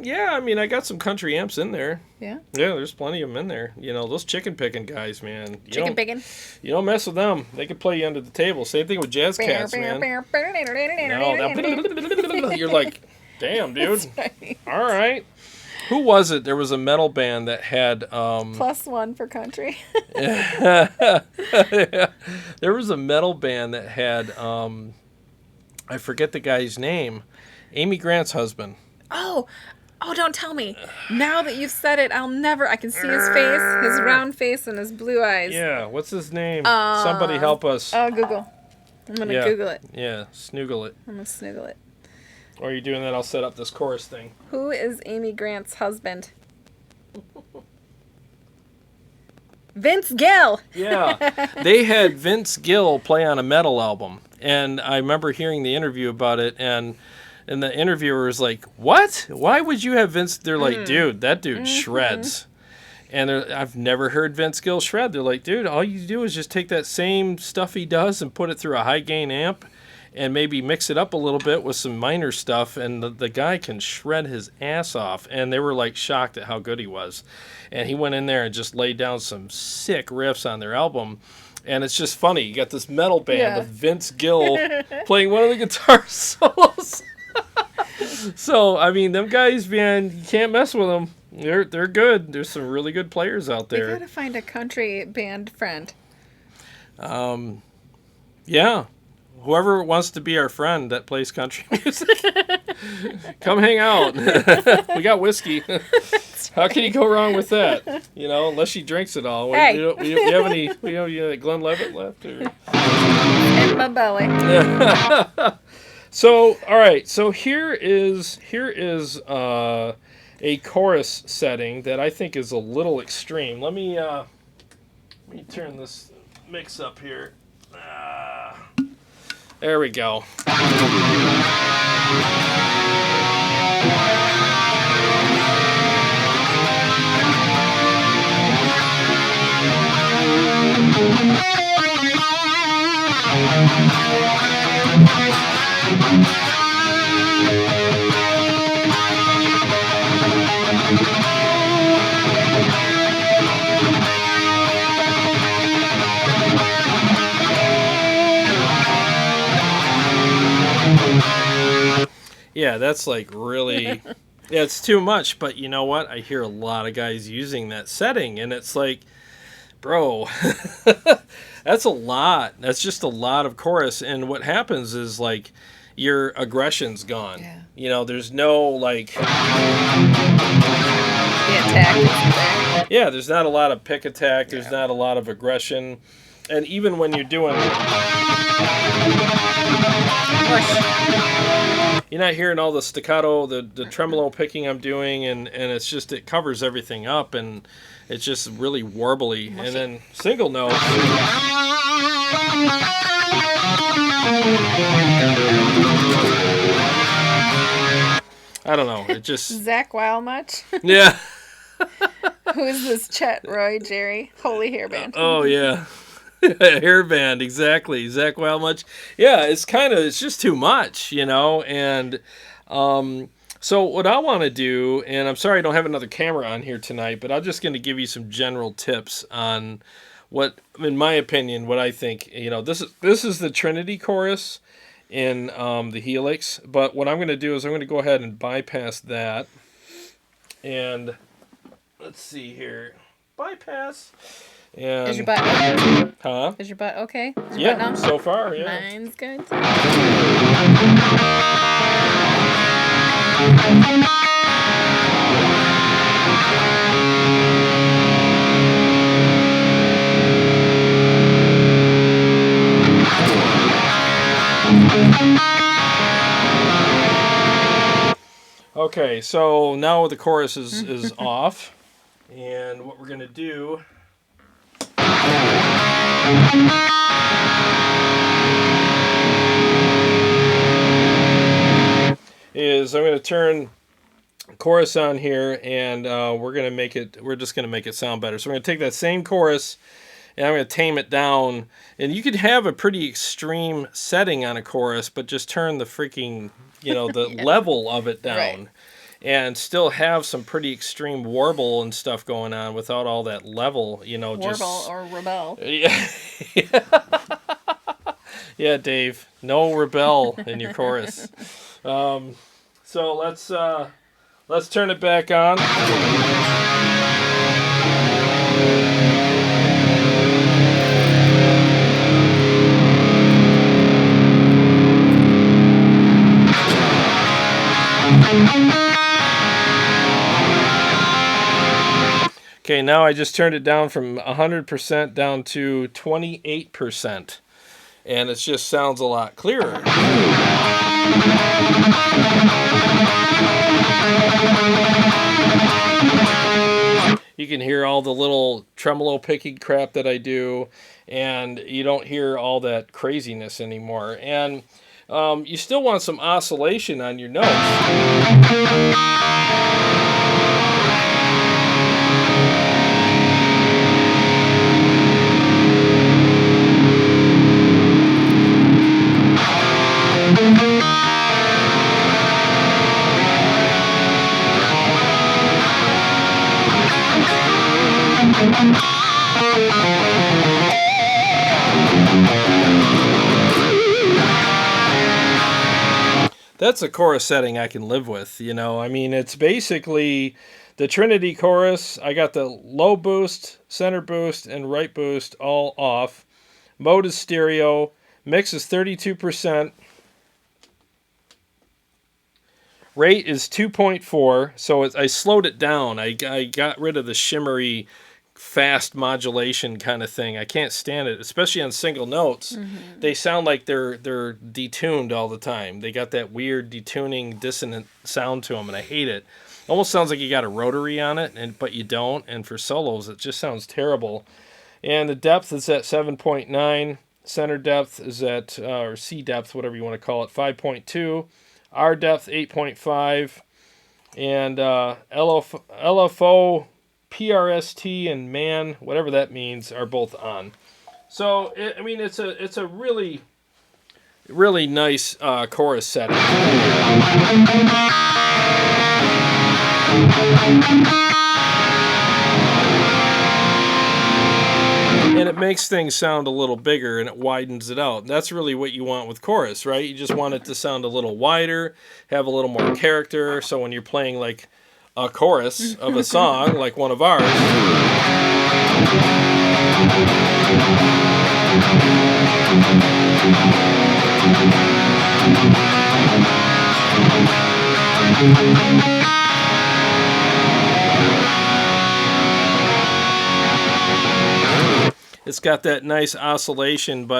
S2: Yeah, I got some country amps in there.
S1: Yeah?
S2: Yeah, there's plenty of them in there. Those chicken picking guys, man.
S1: Chicken picking?
S2: You don't mess with them. They can play you under the table. Same thing with jazz cats, man. No, you're like, damn, dude. Right. All right. Who was it? There was a metal band that had...
S1: +1 for country.
S2: Yeah. There was a metal band that had... I forget the guy's name. Amy Grant's husband.
S1: Oh, don't tell me. Now that you've said it, I can see his face, his round face and his blue eyes.
S2: Yeah, what's his name? Somebody help us.
S1: Google. I'm going to Google it.
S2: Yeah, snoogle it.
S1: I'm going to snoogle it.
S2: While you're doing that, I'll set up this chorus thing.
S1: Who is Amy Grant's husband? Vince Gill!
S2: Yeah, they had Vince Gill play on a metal album. And I remember hearing the interview about it, and the interviewer was like, what? Why would you have Vince? They're like, dude, that dude shreds. And I've never heard Vince Gill shred. They're like, dude, all you do is just take that same stuff he does and put it through a high-gain amp and maybe mix it up a little bit with some minor stuff, and the guy can shred his ass off. And they were, like, shocked at how good he was. And he went in there and just laid down some sick riffs on their album. And it's just funny. You got this metal band of Vince Gill playing one of the guitar solos. So, them guys, man, you can't mess with them. They're good. There's some really good players out there.
S1: We gotta find a country band friend.
S2: Yeah. Whoever wants to be our friend that plays country music, come hang out. We got whiskey. How can you go wrong with that? Unless she drinks it all.
S1: Hey.
S2: We have any Glenlivet left? Or?
S1: In my belly.
S2: So, all right. So here is a chorus setting that I think is a little extreme. Let me turn this mix up here. There we go. Yeah, that's like really, yeah, it's too much. But you know what? I hear a lot of guys using that setting, and it's like, bro, that's a lot. That's just a lot of chorus. And what happens is like your aggression's gone.
S1: Yeah.
S2: You know, there's no like,
S1: The attack isn't there.
S2: yeah, there's not a lot of pick attack. There's
S1: Yeah.
S2: not a lot of aggression. And even when you're doing, you're not hearing all the staccato, the tremolo picking I'm doing, and it's just, it covers everything up, and it's just really warbly. And then single notes. I don't know. It just,
S1: Zach Weil much?
S2: yeah.
S1: Who is this Chet Roy Jerry? Holy hairband.
S2: Oh yeah. Hairband, exactly. Zach Weil much. Yeah, it's just too much, you know. And so what I want to do, and I'm sorry I don't have another camera on here tonight, but I'm just going to give you some general tips on what, in my opinion, what I think. You know, this is the Trinity chorus in the Helix, but what I'm going to do is I'm going to go ahead and bypass that. And let's see here. Bypass. And,
S1: Is your butt okay?
S2: huh?
S1: Is your butt okay? Is your
S2: Yeah,
S1: butt numb?
S2: so far, yeah.
S1: Mine's good.
S2: Okay, so now the chorus is off, and what we're gonna do is I'm gonna turn chorus on here, and we're just gonna make it sound better. So we're gonna take that same chorus, and I'm gonna tame it down. And you could have a pretty extreme setting on a chorus, but just turn the freaking, the level of it down.
S1: Right.
S2: And still have some pretty extreme warble and stuff going on without all that level,
S1: Warble or rebel.
S2: Yeah. Yeah, Dave. No rebel in your chorus. So let's turn it back on. Okay, now I just turned it down from 100% down to 28%. And it just sounds a lot clearer. You can hear all the little tremolo picking crap that I do, and you don't hear all that craziness anymore. And you still want some oscillation on your notes. That's a chorus setting I can live with, I mean, it's basically the Trinity chorus. I got the low boost, center boost, and right boost all off. Mode is stereo. Mix is 32%. Rate is 2.4, so I slowed it down. I got rid of the shimmery, fast modulation kind of thing. I can't stand it, especially on single notes. Mm-hmm. They sound like they're detuned all the time. They got that weird detuning, dissonant sound to them, and I hate it. Almost sounds like you got a rotary on it, but you don't. And for solos, it just sounds terrible. And the depth is at 7.9. Center depth is at, or C depth, whatever you want to call it, 5.2. R depth 8.5. And LFO, PRST, and man, whatever that means, are both on. So it's a really, really nice chorus setting. And it it makes things sound a little bigger and it widens it out. That's really what you want with chorus, right? You just want it to sound a little wider, have a little more character. So when you're playing like a chorus of a song, like one of ours, it's got that nice oscillation,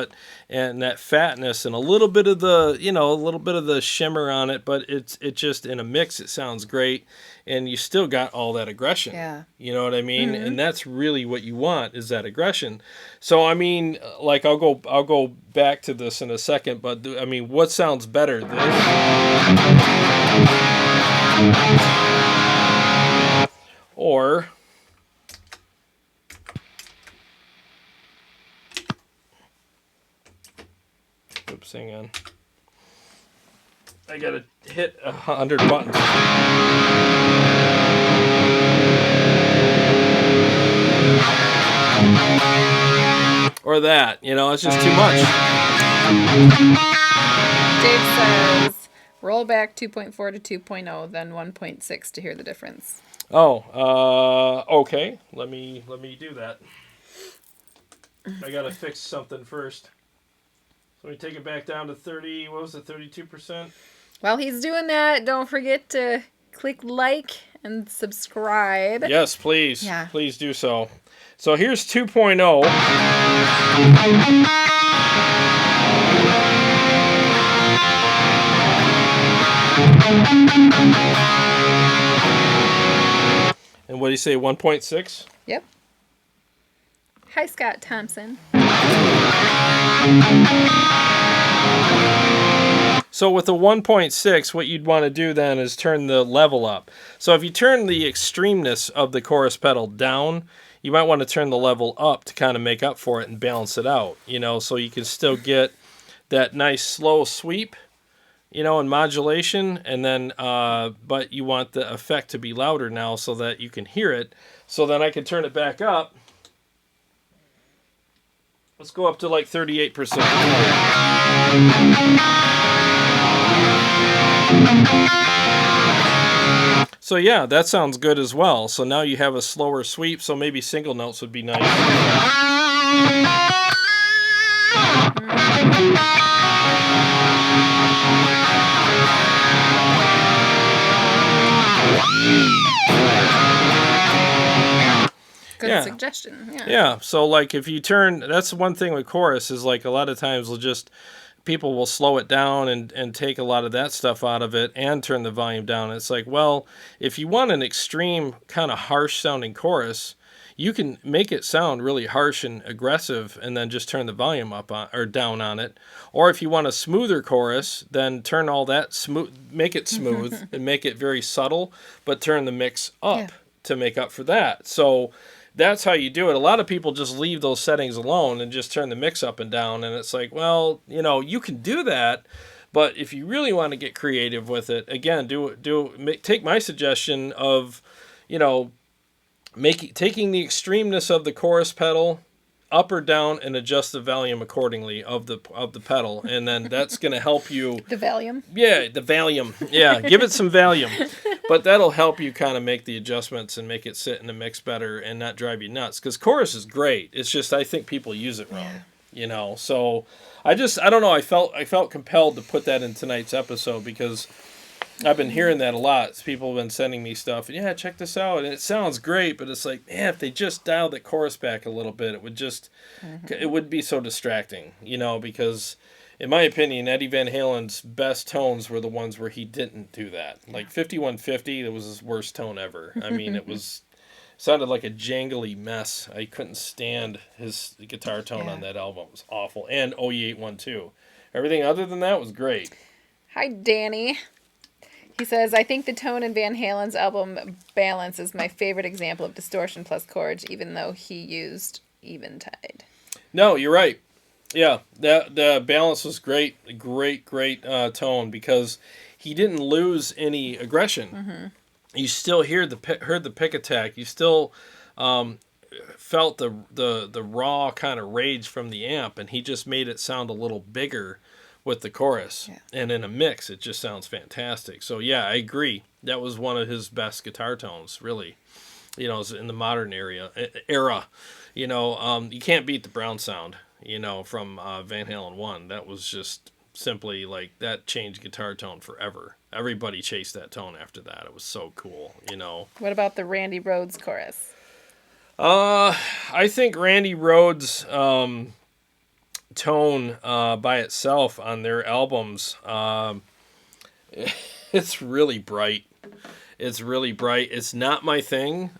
S2: and that fatness and a little bit of the, a little bit of the shimmer on it, but it just in a mix it sounds great, and you still got all that aggression.
S1: Yeah.
S2: You know what I mean? Mm-hmm. And that's really what you want, is that aggression. So I mean, like I'll go back to this in a second, but I mean, what sounds better, this or oops, hang on. I gotta hit 100 buttons. Or that, it's just too much.
S1: Dave says, roll back 2.4 to 2.0, then 1.6 to hear the difference.
S2: Oh, okay. Let me do that. I gotta fix something first. So we take it back down to 30, what was it, 32%?
S1: While he's doing that, don't forget to click like and subscribe.
S2: Yes, please.
S1: Yeah.
S2: Please do so. So here's 2.0. And what do you say, 1.6?
S1: Yep. Hi, Scott Thompson.
S2: So with the 1.6, what you'd want to do then is turn the level up. So if you turn the extremeness of the chorus pedal down, you might want to turn the level up to kind of make up for it and balance it out, so you can still get that nice slow sweep, and modulation, and then, but you want the effect to be louder now so that you can hear it. So then I can turn it back up. Let's go up to like 38%. So yeah, that sounds good as well. So now you have a slower sweep, so maybe single notes would be nice.
S1: Good suggestion.
S2: Yeah. So like if you turn, that's one thing with chorus is like a lot of times people will slow it down and take a lot of that stuff out of it and turn the volume down. It's like, well, if you want an extreme kind of harsh sounding chorus, you can make it sound really harsh and aggressive and then just turn the volume up on, or down on it. Or if you want a smoother chorus, then turn all that make it smooth and make it very subtle, but turn the mix up to make up for that. So that's how you do it. A lot of people just leave those settings alone and just turn the mix up and down. And it's like, well, you can do that, but if you really want to get creative with it, again, take my suggestion of, taking the extremeness of the chorus pedal up or down and adjust the volume accordingly of the pedal, and then that's going to help you.
S1: The volume?
S2: Yeah, the volume. Yeah, give it some volume. But that'll help you kind of make the adjustments and make it sit in the mix better and not drive you nuts. Because chorus is great. It's just I think people use it wrong. So I don't know. I felt compelled to put that in tonight's episode because I've been hearing that a lot. People have been sending me stuff. Yeah, check this out. And it sounds great, but it's like, man, if they just dialed the chorus back a little bit, it would just, it would be so distracting, because in my opinion, Eddie Van Halen's best tones were the ones where he didn't do that. Like 5150, that was his worst tone ever. I mean, it sounded like a jangly mess. I couldn't stand his guitar tone on that album. It was awful. And OE812. Everything other than that was great.
S1: Hi, Danny. He says, I think the tone in Van Halen's album Balance is my favorite example of distortion plus chords, even though he used Eventide.
S2: No, you're right. Yeah, the Balance was great tone because he didn't lose any aggression. You still heard the pick attack. You still felt the raw kind of rage from the amp, and he just made it sound a little bigger with the chorus.
S1: Yeah.
S2: And in a mix, it just sounds fantastic. So yeah, I agree. That was one of his best guitar tones, really. You know, in the modern era. You know, you can't beat the Brown sound. You know, from Van Halen 1. That was just simply like that changed guitar tone forever. Everybody chased that tone after that. It was so cool. You know.
S1: What about the Randy Rhoads chorus?
S2: I think Randy Rhoads' tone by itself on their albums, it's really bright. It's really bright. It's not my thing.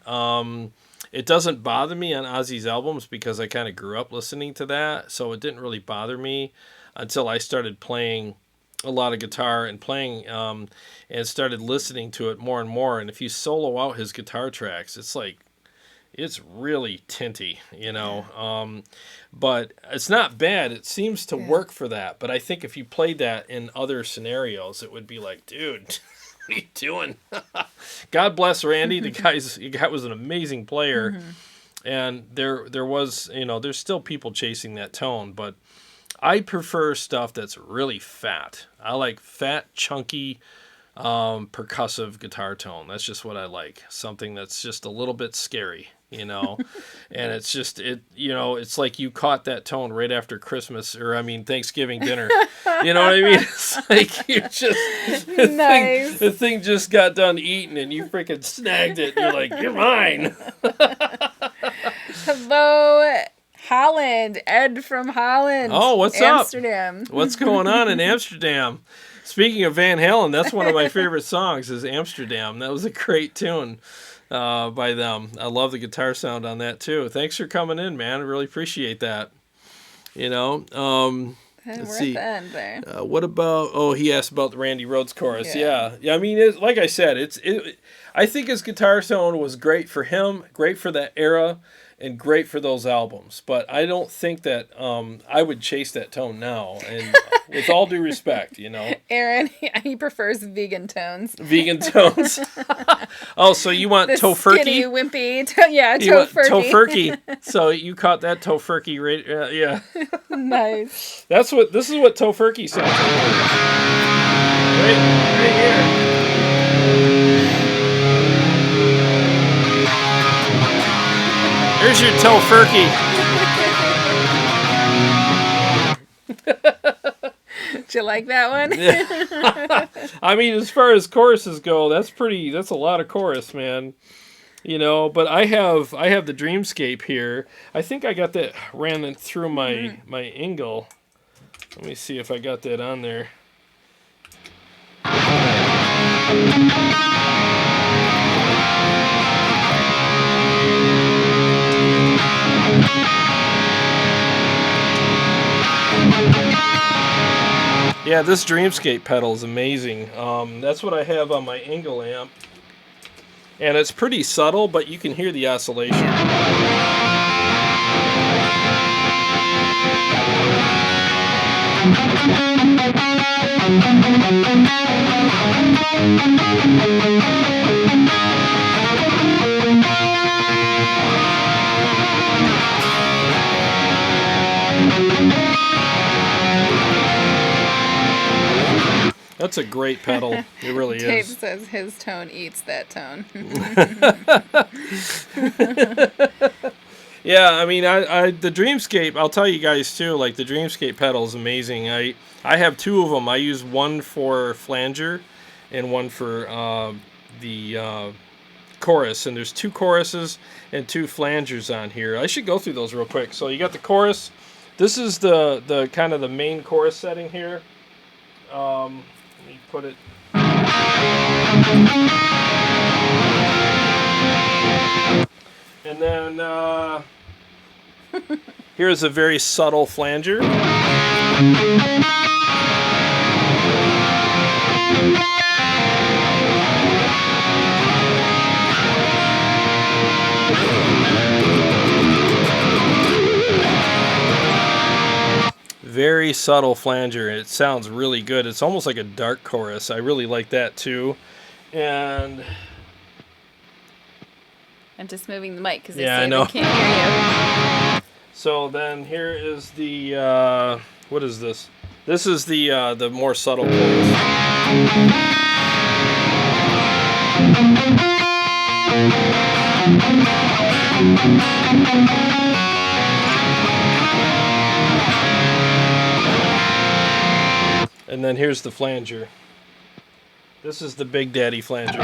S2: It doesn't bother me on Ozzy's albums because I kind of grew up listening to that, so it didn't really bother me until I started playing a lot of guitar and playing and started listening to it more and more. And if you solo out his guitar tracks, it's like, it's really tinty, you know. But it's not bad. It seems to work for that. But I think if you played that in other scenarios, it would be like, dude, what are you doing? God bless Randy. The guy was an amazing player. Mm-hmm. And there was, you know, there's still people chasing that tone. But I prefer stuff that's really fat. I like fat, chunky, percussive guitar tone. That's just what I like. Something that's just a little bit scary. You know, and it's just, you know, it's like you caught that tone right after Christmas, or I mean, Thanksgiving dinner. You know what I mean? It's like you just, the thing just got done eating and you freaking snagged it. And you're like, you're mine.
S1: Hello, Holland. Ed from Holland.
S2: Oh, what's
S1: Amsterdam.
S2: Up? What's going on in Amsterdam? Speaking of Van Halen, that's one of my favorite songs is Amsterdam. That was a great tune. By them. I love the guitar sound on that too. Thanks for coming in, man. I really appreciate that. You know, let's see.
S1: At the end there.
S2: What about? Oh, he asked about the Randy Rhoads chorus. Yeah. I mean, like I said, I think his guitar tone was great for him, great for that era, and great for those albums. But I don't think that I would chase that tone now. And with all due respect, you know.
S1: Aaron, he prefers vegan tones.
S2: Vegan tones. Oh, so you want tofurkey?
S1: Skinny, wimpy. Tofurkey.
S2: So you caught that tofurkey right? Yeah.
S1: Nice.
S2: This is what tofurkey sounds like. Right here. Here's your tofurkey.
S1: Did you like that one?
S2: I mean, as far as choruses go, that's a lot of chorus, man. You know, but I have the Dreamscape here. I think I got that ran through my Engl. Let me see if I got that on there. Yeah, this Dreamscape pedal is amazing. That's what I have on my Engl amp. And it's pretty subtle, but you can hear the oscillation. That's a great pedal. It really
S1: Dave
S2: is.
S1: says his tone eats that tone.
S2: Yeah, I mean, the Dreamscape, I'll tell you guys too, like the Dreamscape pedal is amazing. I have two of them. I use one for flanger and one for the chorus. And there's two choruses and two flangers on here. I should go through those real quick. So you got the chorus. This is the kind of the main chorus setting here. Let me put it. And then here's a very subtle flanger. Very subtle flanger. It sounds really good. It's almost like a dark chorus. I really like that too. And
S1: I'm just moving the mic because they
S2: Yeah, I
S1: say
S2: know.
S1: they can't hear you.
S2: So then here is the what is this? This is the more subtle chorus. And then here's the flanger. This is the Big Daddy flanger.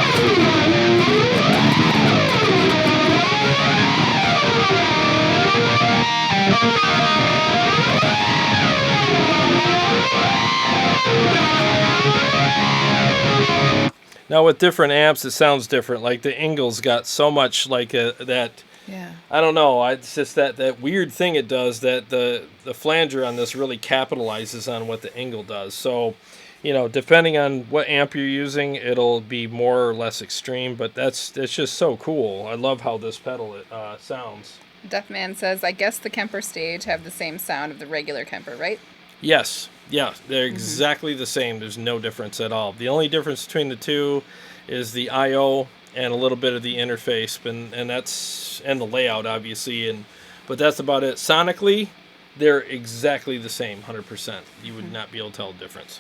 S2: Now with different amps, it sounds different. Like the Engl's got so much like that.
S1: Yeah.
S2: I don't know. It's just that weird thing it does that the flanger on this really capitalizes on what the Engl does. So, depending on what amp you're using, it'll be more or less extreme. But it's just so cool. I love how this pedal sounds.
S1: Duffman says, I guess the Kemper Stage have the same sound of the regular Kemper, right?
S2: Yes. Yeah, they're exactly the same. There's no difference at all. The only difference between the two is the I/O and a little bit of the interface, and the layout, obviously, but that's about it. Sonically, they're exactly the same, 100%. You would not be able to tell the difference.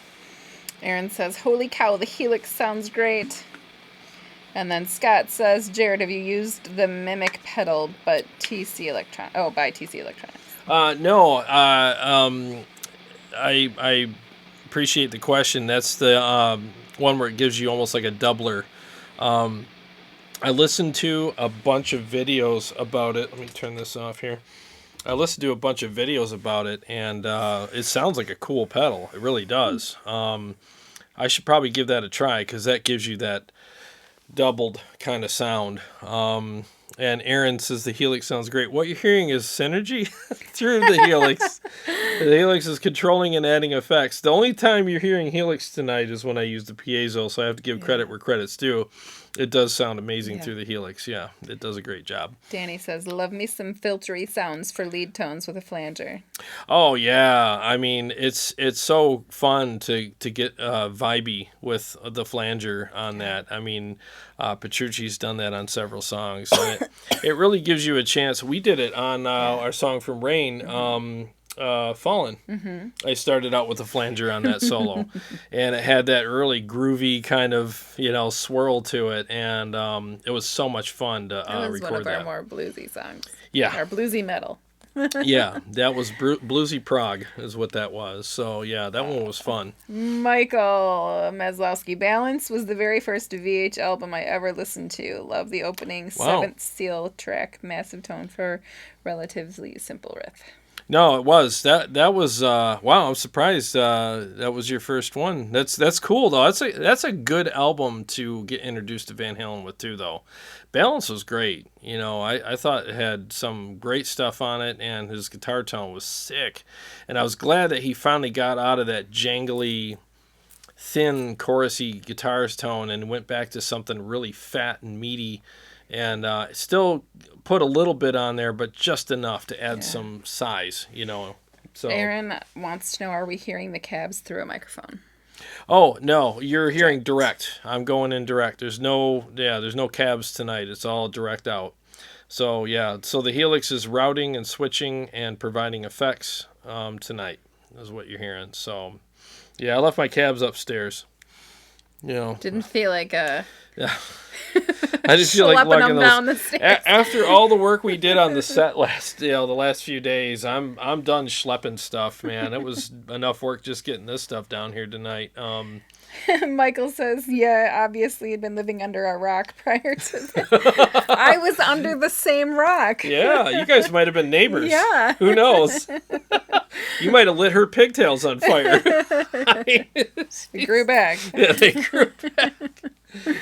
S1: Aaron says, holy cow, the Helix sounds great. And then Scott says, Jared, have you used the Mimic pedal by TC Electronics?
S2: No. I appreciate the question. That's the one where it gives you almost like a doubler. I listened to a bunch of videos about it. Let me turn this off here. I listened to a bunch of videos about it, and it sounds like a cool pedal. It really does. I should probably give that a try because that gives you that doubled kind of sound. And Aaron says the Helix sounds great. What you're hearing is Synergy through the Helix. The Helix is controlling and adding effects. The only time you're hearing Helix tonight is when I use the piezo, so I have to give credit where credit's due. It does sound amazing through the Helix. Yeah, it does a great job.
S1: Danny says, love me some filtery sounds for lead tones with a flanger.
S2: Oh, yeah. I mean, it's so fun to get vibey with the flanger on that. I mean, Petrucci's done that on several songs. And it really gives you a chance. We did it on our song from Rain, Fallen. I started out with a flanger on that solo, and it had that really groovy kind of swirl to it, and it was so much fun to
S1: That was
S2: record
S1: one of
S2: that.
S1: our more bluesy songs.
S2: Yeah,
S1: Our bluesy metal.
S2: yeah, that was bluesy prog is what that was. So yeah, that one was fun.
S1: Michael Maslowski, Balance was the very first VH album I ever listened to. Love the opening Seventh Seal track, massive tone for relatively simple riff.
S2: No, it was that was wow. I'm surprised that was your first one. That's cool though. That's a good album to get introduced to Van Halen with too though. Balance was great. I thought it had some great stuff on it, and his guitar tone was sick. And I was glad that he finally got out of that jangly, thin, chorusy guitarist tone and went back to something really fat and meaty. And still put a little bit on there, but just enough to add some size, So
S1: Aaron wants to know, are we hearing the cabs through a microphone?
S2: Oh, no, you're hearing direct. I'm going in direct. There's no cabs tonight. It's all direct out. So, yeah, so the Helix is routing and switching and providing effects tonight is what you're hearing. So, yeah, I left my cabs upstairs.
S1: Didn't feel like a...
S2: Yeah. I just feel like lugging those
S1: down the stairs.
S2: After all the work we did on the set the last few days. I'm done schlepping stuff, man. It was enough work just getting this stuff down here tonight.
S1: Michael says, yeah, obviously had been living under a rock prior to this. I was under the same rock.
S2: Yeah, you guys might have been neighbors.
S1: Yeah.
S2: Who knows? You might have lit her pigtails on fire.
S1: They grew back.
S2: Yeah, they grew back.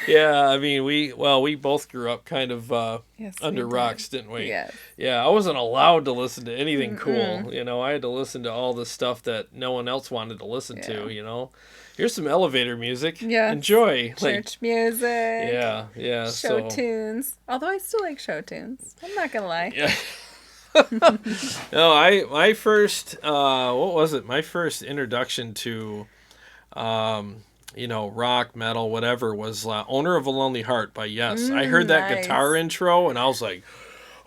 S2: Yeah, I mean, we both grew up kind of under rocks, didn't we?
S1: Yes.
S2: Yeah, I wasn't allowed to listen to anything cool. I had to listen to all the stuff that no one else wanted to listen to. Here's some elevator music. Yeah. Enjoy.
S1: Church music.
S2: Yeah.
S1: Show tunes. Although I still like show tunes. I'm not going to lie.
S2: Yeah. No, my first, what was it? My first introduction to rock, metal, whatever, was Owner of a Lonely Heart by Yes. I heard that
S1: Nice.
S2: guitar intro and I was like,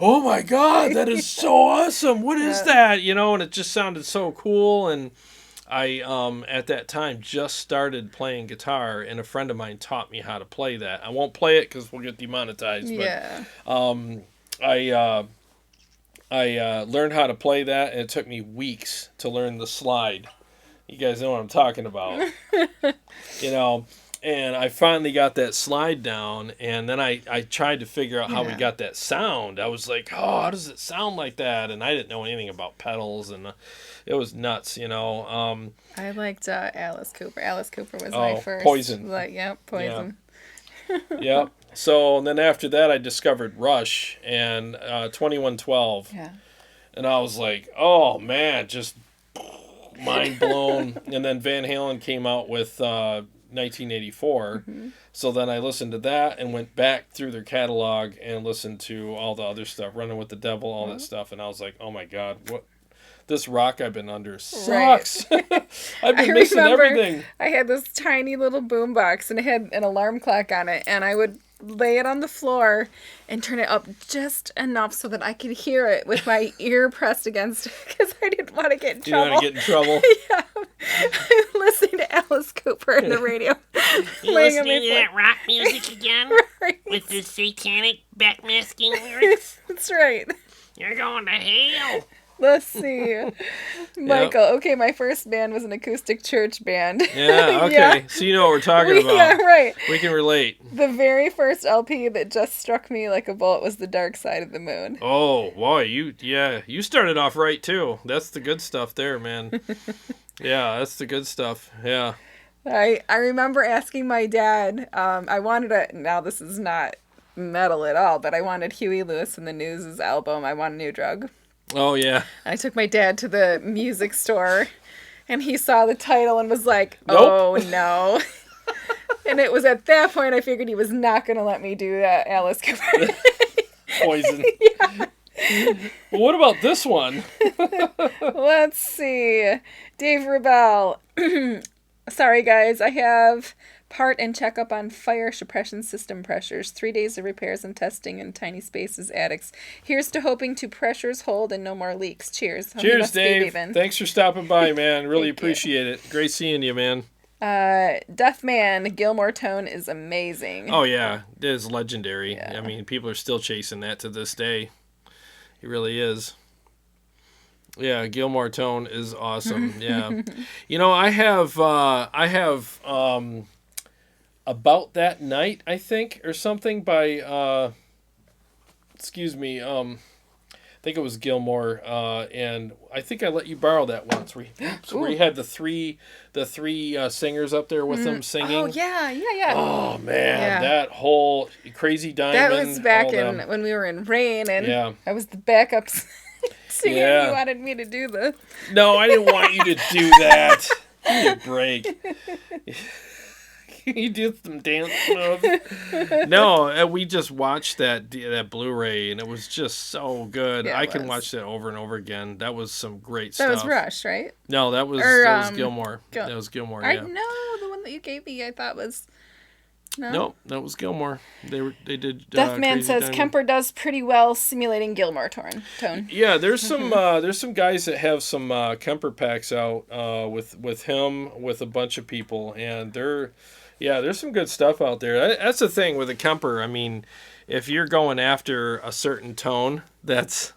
S2: oh my God, that is so awesome. What is that? And it just sounded so cool. And I, at that time, just started playing guitar, and a friend of mine taught me how to play that. I won't play it because we'll get demonetized.
S1: Yeah.
S2: But I learned how to play that, and it took me weeks to learn the slide. You guys know what I'm talking about. And I finally got that slide down, and then I tried to figure out how we got that sound. I was like, oh, how does it sound like that? And I didn't know anything about pedals, and it was nuts,
S1: I liked Alice Cooper. Alice Cooper was my first.
S2: Poison.
S1: Poison.
S2: Yep. So and then after that, I discovered Rush and 2112.
S1: Yeah.
S2: And I was like, oh, man, just mind blown. And then Van Halen came out with 1984. Mm-hmm. So then I listened to that and went back through their catalog and listened to all the other stuff, Running with the Devil, all that stuff. And I was like, oh, my God, what? This rock I've been under sucks. Right. I've been missing everything.
S1: I had this tiny little boombox, and it had an alarm clock on it, and I would lay it on the floor and turn it up just enough so that I could hear it with my ear pressed against it, because I didn't want to get in trouble.
S2: You want to get in trouble?
S1: Yeah. I'm listening to Alice Cooper on the radio.
S3: You listening to that rock music again?
S1: Right.
S3: With the satanic backmasking lyrics?
S1: That's right.
S3: You're going to hell.
S1: Let's see. Michael. Yep. Okay, my first band was an acoustic church band.
S2: Yeah, okay. Yeah. So you know what we're talking about.
S1: Yeah, right.
S2: We can relate.
S1: The very first LP that just struck me like a bullet was The Dark Side of the Moon.
S2: Oh, boy. You started off right, too. That's the good stuff there, man. Yeah, that's the good stuff. Yeah.
S1: I remember asking my dad, I wanted now this is not metal at all, but I wanted Huey Lewis and the News' album, I Want a New Drug.
S2: Oh, yeah.
S1: I took my dad to the music store, and he saw the title and was like, oh, no. And it was at that point I figured he was not going to let me do that Alice Cooper.
S2: Poison.
S1: Yeah.
S2: Well, what about this one?
S1: Let's see. Dave Rebell. Sorry, guys. I have part and checkup on fire suppression system pressures. 3 days of repairs and testing in tiny spaces, attics. Here's to hoping to pressures hold and no more leaks. Cheers.
S2: Cheers, Dave. Thanks for stopping by, man. Really appreciate it. Great seeing you, man.
S1: Deaf Man, Gilmore Tone is amazing.
S2: Oh, yeah. It is legendary.
S1: Yeah.
S2: I mean, people are still chasing that to this day. He really is. Yeah, Gilmore Tone is awesome. Yeah. I have About That Night, I think, or something by I think it was Gilmore, and I think I let you borrow that once where you had the three singers up there with them singing.
S1: Oh, yeah.
S2: Oh, man, that whole Crazy Diamond.
S1: That was back when we were in Rain, and I was the backup singer. You wanted me to do the...
S2: No, I didn't want you to do that. Give me a break. You did some dance moves. No, we just watched that Blu-ray, and it was just so good. I can watch that over and over again. That was some great stuff.
S1: That was Rush, right?
S2: No, that was Gilmore. That was Gilmore, yeah.
S1: I know, the one that you gave me, I thought was...
S2: No, that was Gilmore. They did.
S1: Deaf Man says
S2: Diamond.
S1: Kemper does pretty well simulating Gilmore tone.
S2: Yeah, there's some guys that have some Kemper packs out with him, with a bunch of people, and there's some good stuff out there. That's the thing with a Kemper. I mean, if you're going after a certain tone that's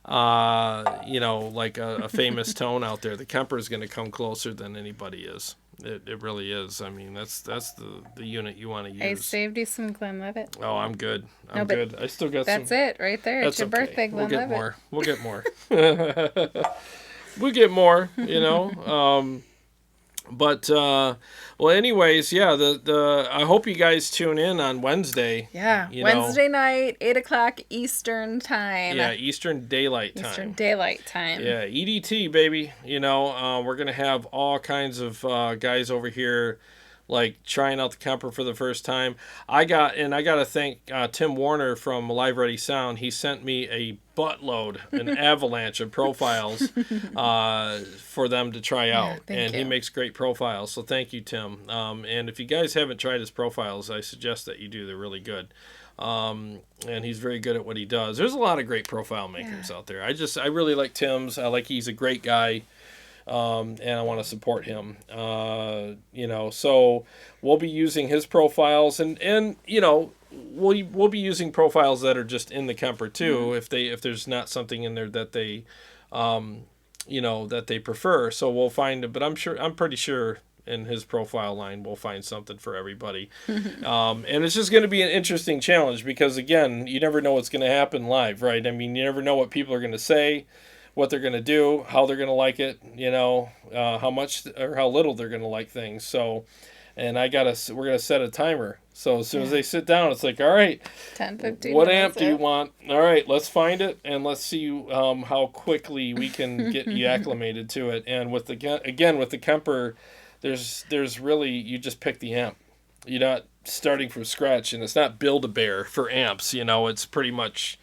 S2: like a famous tone out there, the Kemper is going to come closer than anybody is. It really is. I mean, that's the unit you want to use.
S1: I saved you some Glenlivet.
S2: Oh, I'm good. I'm good. I still got
S1: that's
S2: some.
S1: That's it right there. It's your birthday, Glenlivet.
S2: We'll get more. We'll get more, But well, anyways, the I hope you guys tune in on Wednesday.
S1: Yeah, Wednesday night, 8:00 Eastern time.
S2: Yeah, Eastern Daylight Time.
S1: Eastern Daylight Time.
S2: Yeah, EDT baby. We're gonna have all kinds of guys over here, like trying out the Kemper for the first time. I gotta thank Tim Warner from Live Ready Sound. He sent me a buttload, an avalanche of profiles for them to try out. And he makes great profiles. So thank you, Tim. And if you guys haven't tried his profiles, I suggest that you do. They're really good. And he's very good at what he does. There's a lot of great profile makers out there. I really like Tim's. He's a great guy. And I want to support him. So we'll be using his profiles, and we'll be using profiles that are just in the Kemper too, if there's not something in there that they that they prefer. So we'll find it, but I'm pretty sure in his profile line we'll find something for everybody. And it's just going to be an interesting challenge because, again, you never know what's going to happen live, right? I mean, you never know what people are going to say, what they're going to do, how they're going to like it, how much or how little they're going to like things. So, and we're going to set a timer. So as soon as they sit down, it's like, all right,
S1: 10-15
S2: what amp do you want? All right, let's find it, and let's see how quickly we can get you acclimated to it. And with the Kemper, there's really, you just pick the amp. You're not starting from scratch, and it's not Build-A-Bear for amps. It's pretty much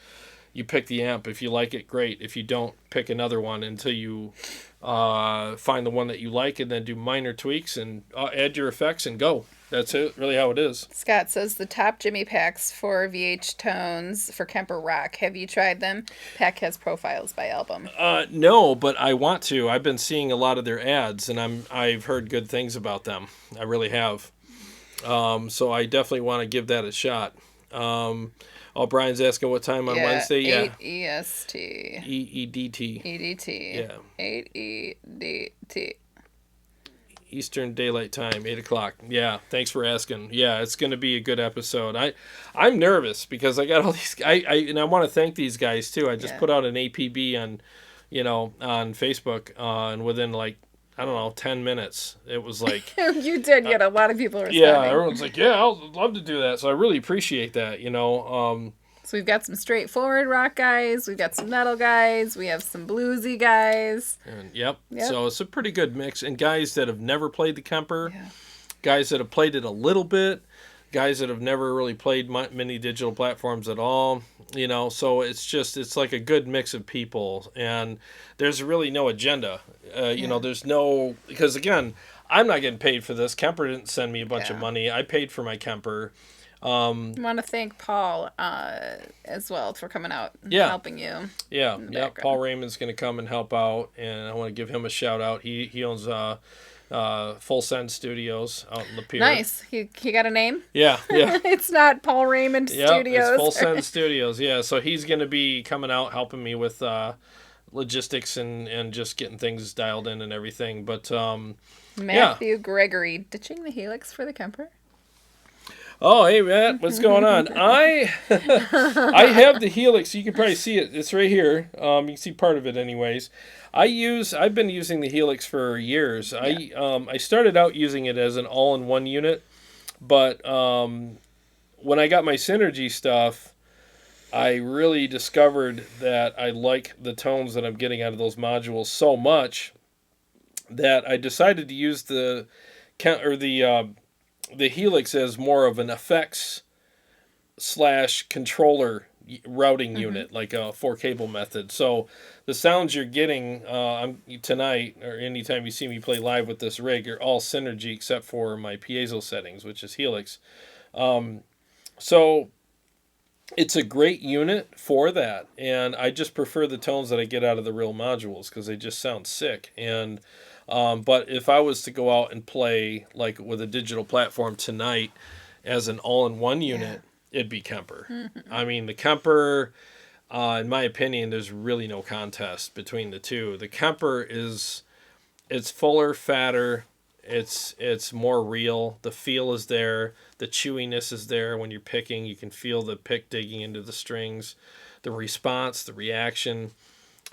S2: you pick the amp. If you like it, great. If you don't, pick another one until you find the one that you like, and then do minor tweaks and add your effects and go. That's it, really how it is.
S1: Scott says the top Jimmy packs for VH tones for Kemper rock. Have you tried them? Pack has profiles by album.
S2: No, but I want to. I've been seeing a lot of their ads, and I've heard good things about them. I really have. So I definitely want to give that a shot. Brian's asking what time on Wednesday.
S1: 8 EST.
S2: EEDT.
S1: EDT.
S2: Yeah.
S1: 8 EDT.
S2: Eastern Daylight Time, 8 o'clock. Yeah, thanks for asking. Yeah, it's going to be a good episode. I'm nervous because I got all these. And I want to thank these guys too. I just put out an APB on Facebook, and within 10 minutes, it was like
S1: you did get a lot of people responding.
S2: Yeah, everyone's like, yeah, I'd love to do that. So I really appreciate that.
S1: So we've got some straightforward rock guys, we've got some metal guys, we have some bluesy guys.
S2: And yep. So it's a pretty good mix. And guys that have never played the Kemper, guys that have played it a little bit, guys that have never really played many digital platforms at all. So it's like a good mix of people. And there's really no agenda. There's no, because again, I'm not getting paid for this. Kemper didn't send me a bunch of money. I paid for my Kemper.
S1: I want to thank Paul as well for coming out and helping you.
S2: Yeah. Paul Raymond's going to come and help out, and I want to give him a shout out. He owns Full Send Studios out in Lapeer.
S1: Nice. He got a name?
S2: Yeah.
S1: It's not Paul Raymond Studios.
S2: It's Full Send Studios. Yeah, so he's going to be coming out helping me with logistics and just getting things dialed in and everything. But
S1: Matthew Gregory ditching the Helix for the Kemper.
S2: Oh, hey, Matt, what's going on? I have the Helix. You can probably see it. It's right here. You can see part of it anyways. I've been using the Helix for years. I started out using it as an all-in-one unit, but when I got my Synergy stuff, I really discovered that I like the tones that I'm getting out of those modules so much that I decided to use the Helix as more of an effects / controller routing unit, like a 4-cable method. So the sounds you're getting tonight, or anytime you see me play live with this rig, are all Synergy except for my piezo settings, which is Helix. So it's a great unit for that, and I just prefer the tones that I get out of the real modules because they just sound sick. And but if I was to go out and play like with a digital platform tonight as an all-in-one unit, it'd be Kemper. I mean, the Kemper, in my opinion, there's really no contest between the two. The Kemper it's fuller, fatter, it's more real. The feel is there. The chewiness is there. When you're picking, you can feel the pick digging into the strings. The response, the reaction,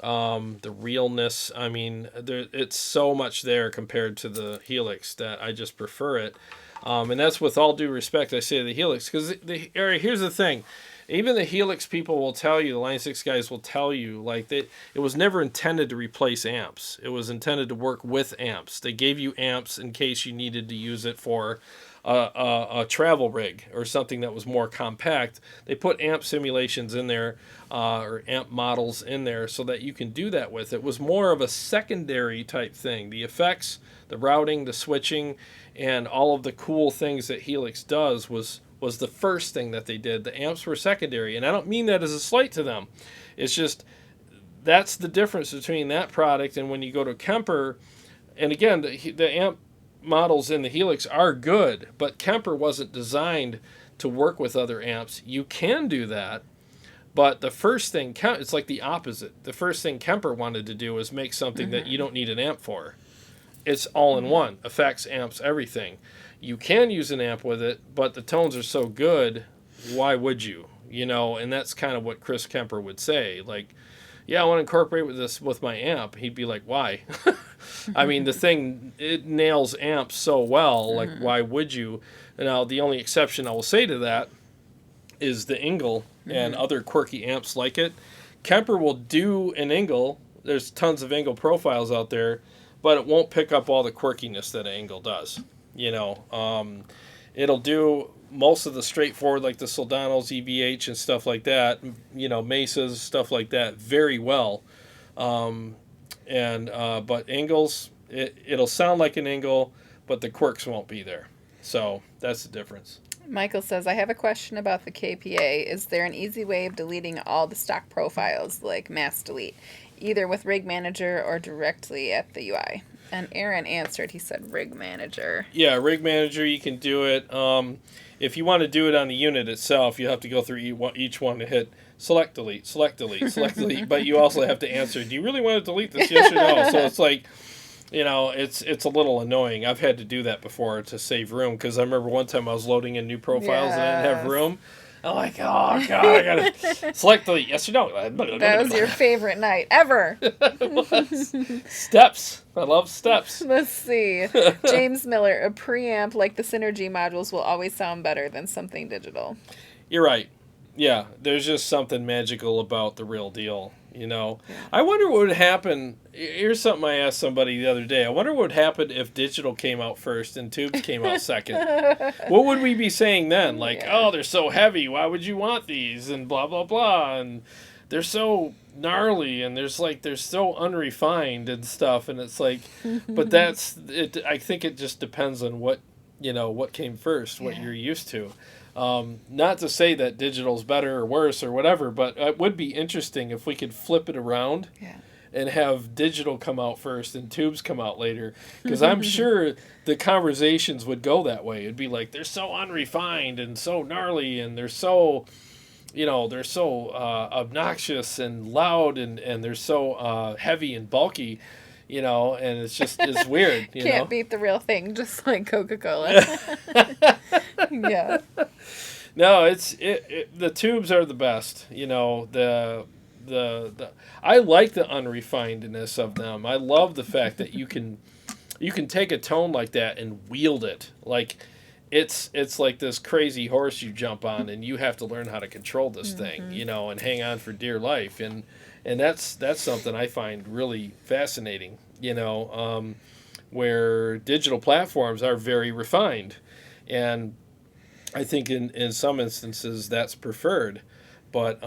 S2: the realness. I mean, it's so much there compared to the Helix that I just prefer it. And that's with all due respect, I say the Helix, because here's the thing. Even the Helix people will tell you, the Line 6 guys will tell you, like, it was never intended to replace amps. It was intended to work with amps. They gave you amps in case you needed to use it for a travel rig or something that was more compact, they put amp simulations in there or amp models in there so that you can do that with. It was more of a secondary type thing. The effects, the routing, the switching, and all of the cool things that Helix does was the first thing that they did. The amps were secondary, and I don't mean that as a slight to them. It's just that's the difference between that product and when you go to Kemper. And again, the amp models in the Helix are good, but Kemper wasn't designed to work with other amps. You can do that, but the first thing, it's like the opposite. The first thing Kemper wanted to do was make something that you don't need an amp for. It's all in one, effects, amps, everything. You can use an amp with it, but the tones are so good, why would you? You know, and that's kind of what Chris Kemper would say. Like, yeah, I want to incorporate this with my amp. He'd be like, why? I mean, the thing, it nails amps so well. Like, why would you? Now, the only exception I will say to that is the Engl and other Quirky amps like it. Kemper will do an Engl. There's tons of Engl profiles out there, but it won't pick up all the quirkiness that an Engl does. You know, it'll do most of the straightforward, like the Soldanos, EVH, and stuff like that. You know, Mesas, stuff like that, very well. But Engls, it'll sound like an Engl, but the quirks won't be there. So that's the difference.
S1: Michael says, I have a question about the KPA. Is there an easy way of deleting all the stock profiles, like mass delete, either with Rig Manager or directly at the UI? And Aaron answered, he said Rig Manager.
S2: Yeah, Rig Manager, you can do it. If you want to do it on the unit itself, you have to go through each one to hit select, delete, select, delete, select, delete. But you also have to answer, do you really want to delete this, yes or no? So it's like, you know, it's a little annoying. I've had to do that before to save room, because I remember one time I was loading in new profiles and I didn't have room. I'm like, oh, God, I got to select delete, yes or no.
S1: That was your favorite night ever.
S2: Steps. I love steps.
S1: Let's see. James Miller, a preamp like the Synergy modules will always sound better than something digital.
S2: You're right. Yeah, there's just something magical about the real deal, you know. I wonder what would happen. Here's something I asked somebody the other day. I wonder what would happen if digital came out first and tubes came out second. What would we be saying then? Like, oh, they're so heavy. Why would you want these? And blah, blah, blah. And they're so gnarly, and they're so unrefined and stuff. And it's like, but that's it. I think it just depends on what came first, what you're used to. Not to say that digital's better or worse or whatever, but it would be interesting if we could flip it around and have digital come out first and tubes come out later. Because I'm sure the conversations would go that way. It'd be like, they're so unrefined and so gnarly, and they're so obnoxious and loud, and they're so heavy and bulky. You know, and it's weird.
S1: Can't beat the real thing, just like Coca-Cola. Yeah.
S2: No, the tubes are the best. You know, I like the unrefinedness of them. I love the fact that you can take a tone like that and wield it. Like it's like this crazy horse you jump on, and you have to learn how to control this thing, you know, and hang on for dear life. And that's something I find really fascinating, you know, where digital platforms are very refined. And I think in some instances that's preferred. But,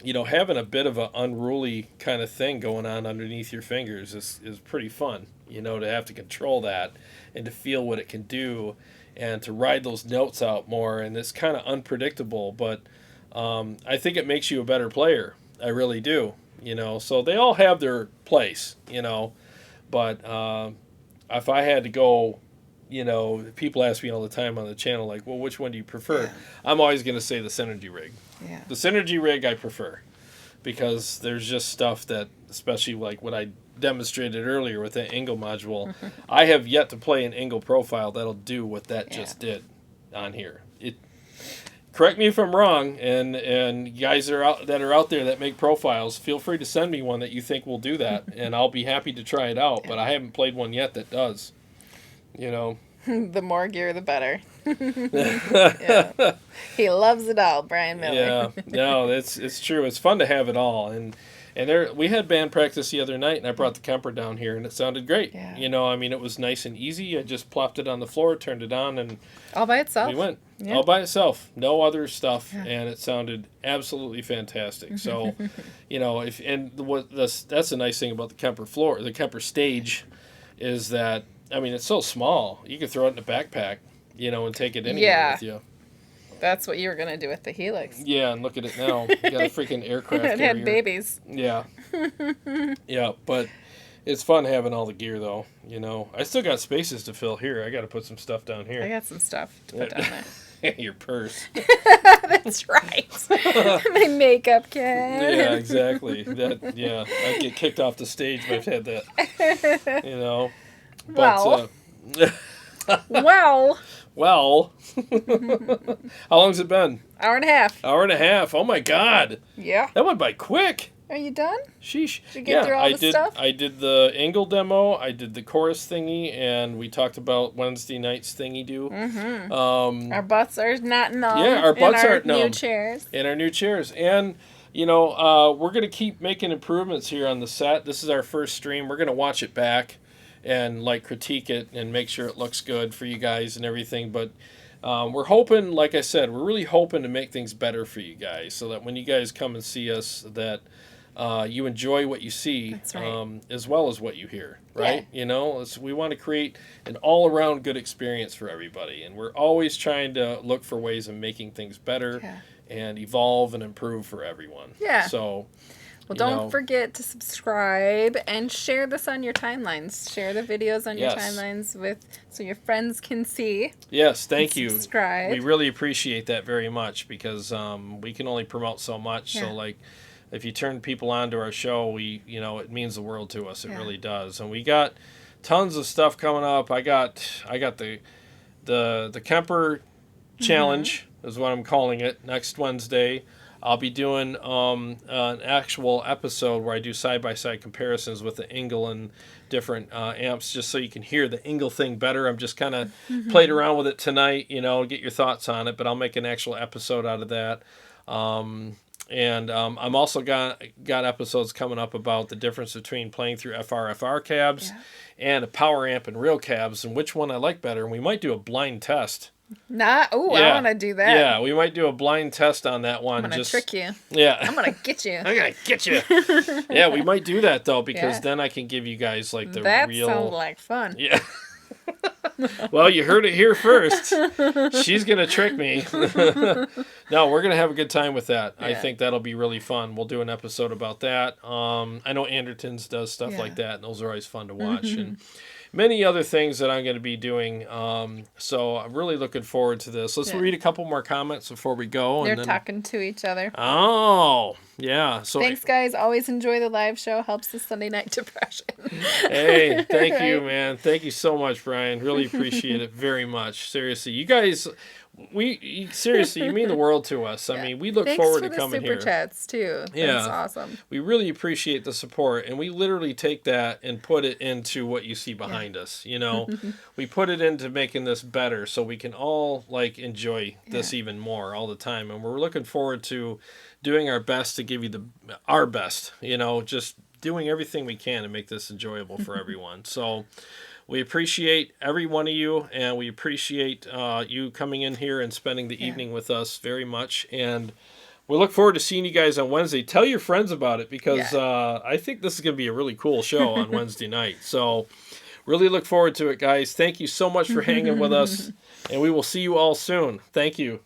S2: you know, having a bit of an unruly kind of thing going on underneath your fingers is pretty fun, you know, to have to control that and to feel what it can do and to ride those notes out more. And it's kind of unpredictable, but I think it makes you a better player. I really do, you know. So they all have their place, you know. But if I had to go, you know, people ask me all the time on the channel, like, well, which one do you prefer? Yeah. I'm always going to say the Synergy rig. Yeah. The Synergy rig I prefer, because there's just stuff that, especially like what I demonstrated earlier with the Engl module, I have yet to play an Engl profile that'll do what that just did on here. Correct me if I'm wrong, and you guys that are out there that make profiles, feel free to send me one that you think will do that, and I'll be happy to try it out. But I haven't played one yet that does. You know,
S1: the more gear, the better. Yeah. He loves it all, Brian Miller.
S2: Yeah, no, it's true. It's fun to have it all, and And we had band practice the other night, and I brought the Kemper down here, and it sounded great.
S1: Yeah.
S2: You know, I mean, it was nice and easy. I just plopped it on the floor, turned it on, and
S1: All by itself.
S2: we went.
S1: Yeah.
S2: All by itself. No other stuff,
S1: Yeah.
S2: and it sounded absolutely fantastic. So, you know, that's the nice thing about the Kemper Stage, is that, I mean, it's so small. You can throw it in a backpack, you know, and take it anywhere with you.
S1: That's what you were going to do with the Helix.
S2: Yeah, and look at it now. You got a freaking aircraft
S1: It
S2: carrier.
S1: had babies.
S2: Yeah. Yeah, but it's fun having all the gear, though. You know, I still got spaces to fill here. I got to put some stuff down
S1: I
S2: here.
S1: got some stuff to put down there.
S2: Your purse.
S1: That's right. My makeup kit.
S2: Yeah, exactly. I get kicked off the stage if I've had that. You know. But,
S1: Well.
S2: well, how long's it been?
S1: Hour and a half.
S2: Hour and a half. Oh my God.
S1: Yeah.
S2: That went by quick.
S1: Are you done?
S2: Sheesh.
S1: Did you get through all the stuff?
S2: I did the Engl demo. I did the chorus thingy, and we talked about Wednesday night's thingy do.
S1: Mm-hmm. Our butts are not numb.
S2: Yeah, our butts aren't
S1: in our
S2: numb.
S1: new chairs.
S2: In our new chairs. And, you know, we're going to keep making improvements here on the set. This is our first stream. We're going to watch it back and, like, critique it and make sure it looks good for you guys and everything. But we're hoping, like I said, we're really hoping to make things better for you guys so that when you guys come and see us, that you enjoy what you see.
S1: That's right.
S2: As well as what you hear, right?
S1: Yeah.
S2: You know, we want to create an all-around good experience for everybody. And we're always trying to look for ways of making things better and evolve and improve for everyone.
S1: Yeah.
S2: So...
S1: Well, don't forget to subscribe and share this on your timelines. Share the videos on your timelines so your friends can see.
S2: Yes, thank you.
S1: Subscribe.
S2: We really appreciate that very much because we can only promote so much. Yeah. So, like, if you turn people on to our show, it means the world to us. It really does. And we got tons of stuff coming up. I got the Kemper Challenge is what I'm calling it next Wednesday. I'll be doing an actual episode where I do side-by-side comparisons with the Engl and different amps just so you can hear the Engl thing better. I'm just kind of played around with it tonight, get your thoughts on it, but I'll make an actual episode out of that. And I'm also got episodes coming up about the difference between playing through FR cabs and a power amp and real cabs and which one I like better. And we might do a blind test.
S1: I want to do that.
S2: Yeah, we might do a blind test on that one.
S1: I'm going to trick you.
S2: Yeah.
S1: I'm going to get you.
S2: I'm going to get you. Yeah, we might do that, though, because then I can give you guys, like, the real...
S1: That sounds like fun.
S2: Yeah. Well, you heard it here first. She's going to trick me. No, we're going to have a good time with that. Yeah. I think that'll be really fun. We'll do an episode about that. I know Anderton's does stuff like that, and those are always fun to watch. And many other things that I'm going to be doing. So I'm really looking forward to this. Let's read a couple more comments before we go.
S1: They're talking to each other.
S2: Oh, yeah. So
S1: thanks, guys. Always enjoy the live show. Helps the Sunday night depression.
S2: Hey, thank you, man. Thank you so much, Brian. Really appreciate it very much. Seriously, you guys... seriously, you mean the world to us. I mean, we look forward to coming here.
S1: Thanks for the super chats, too. That's awesome.
S2: We really appreciate the support, and we literally take that and put it into what you see behind us, We put it into making this better so we can all, like, enjoy this even more all the time, and we're looking forward to doing our best to give you our best, just doing everything we can to make this enjoyable for everyone. So... we appreciate every one of you, and we appreciate you coming in here and spending the evening with us very much. And we look forward to seeing you guys on Wednesday. Tell your friends about it because I think this is going to be a really cool show on Wednesday night. So really look forward to it, guys. Thank you so much for hanging with us, and we will see you all soon. Thank you.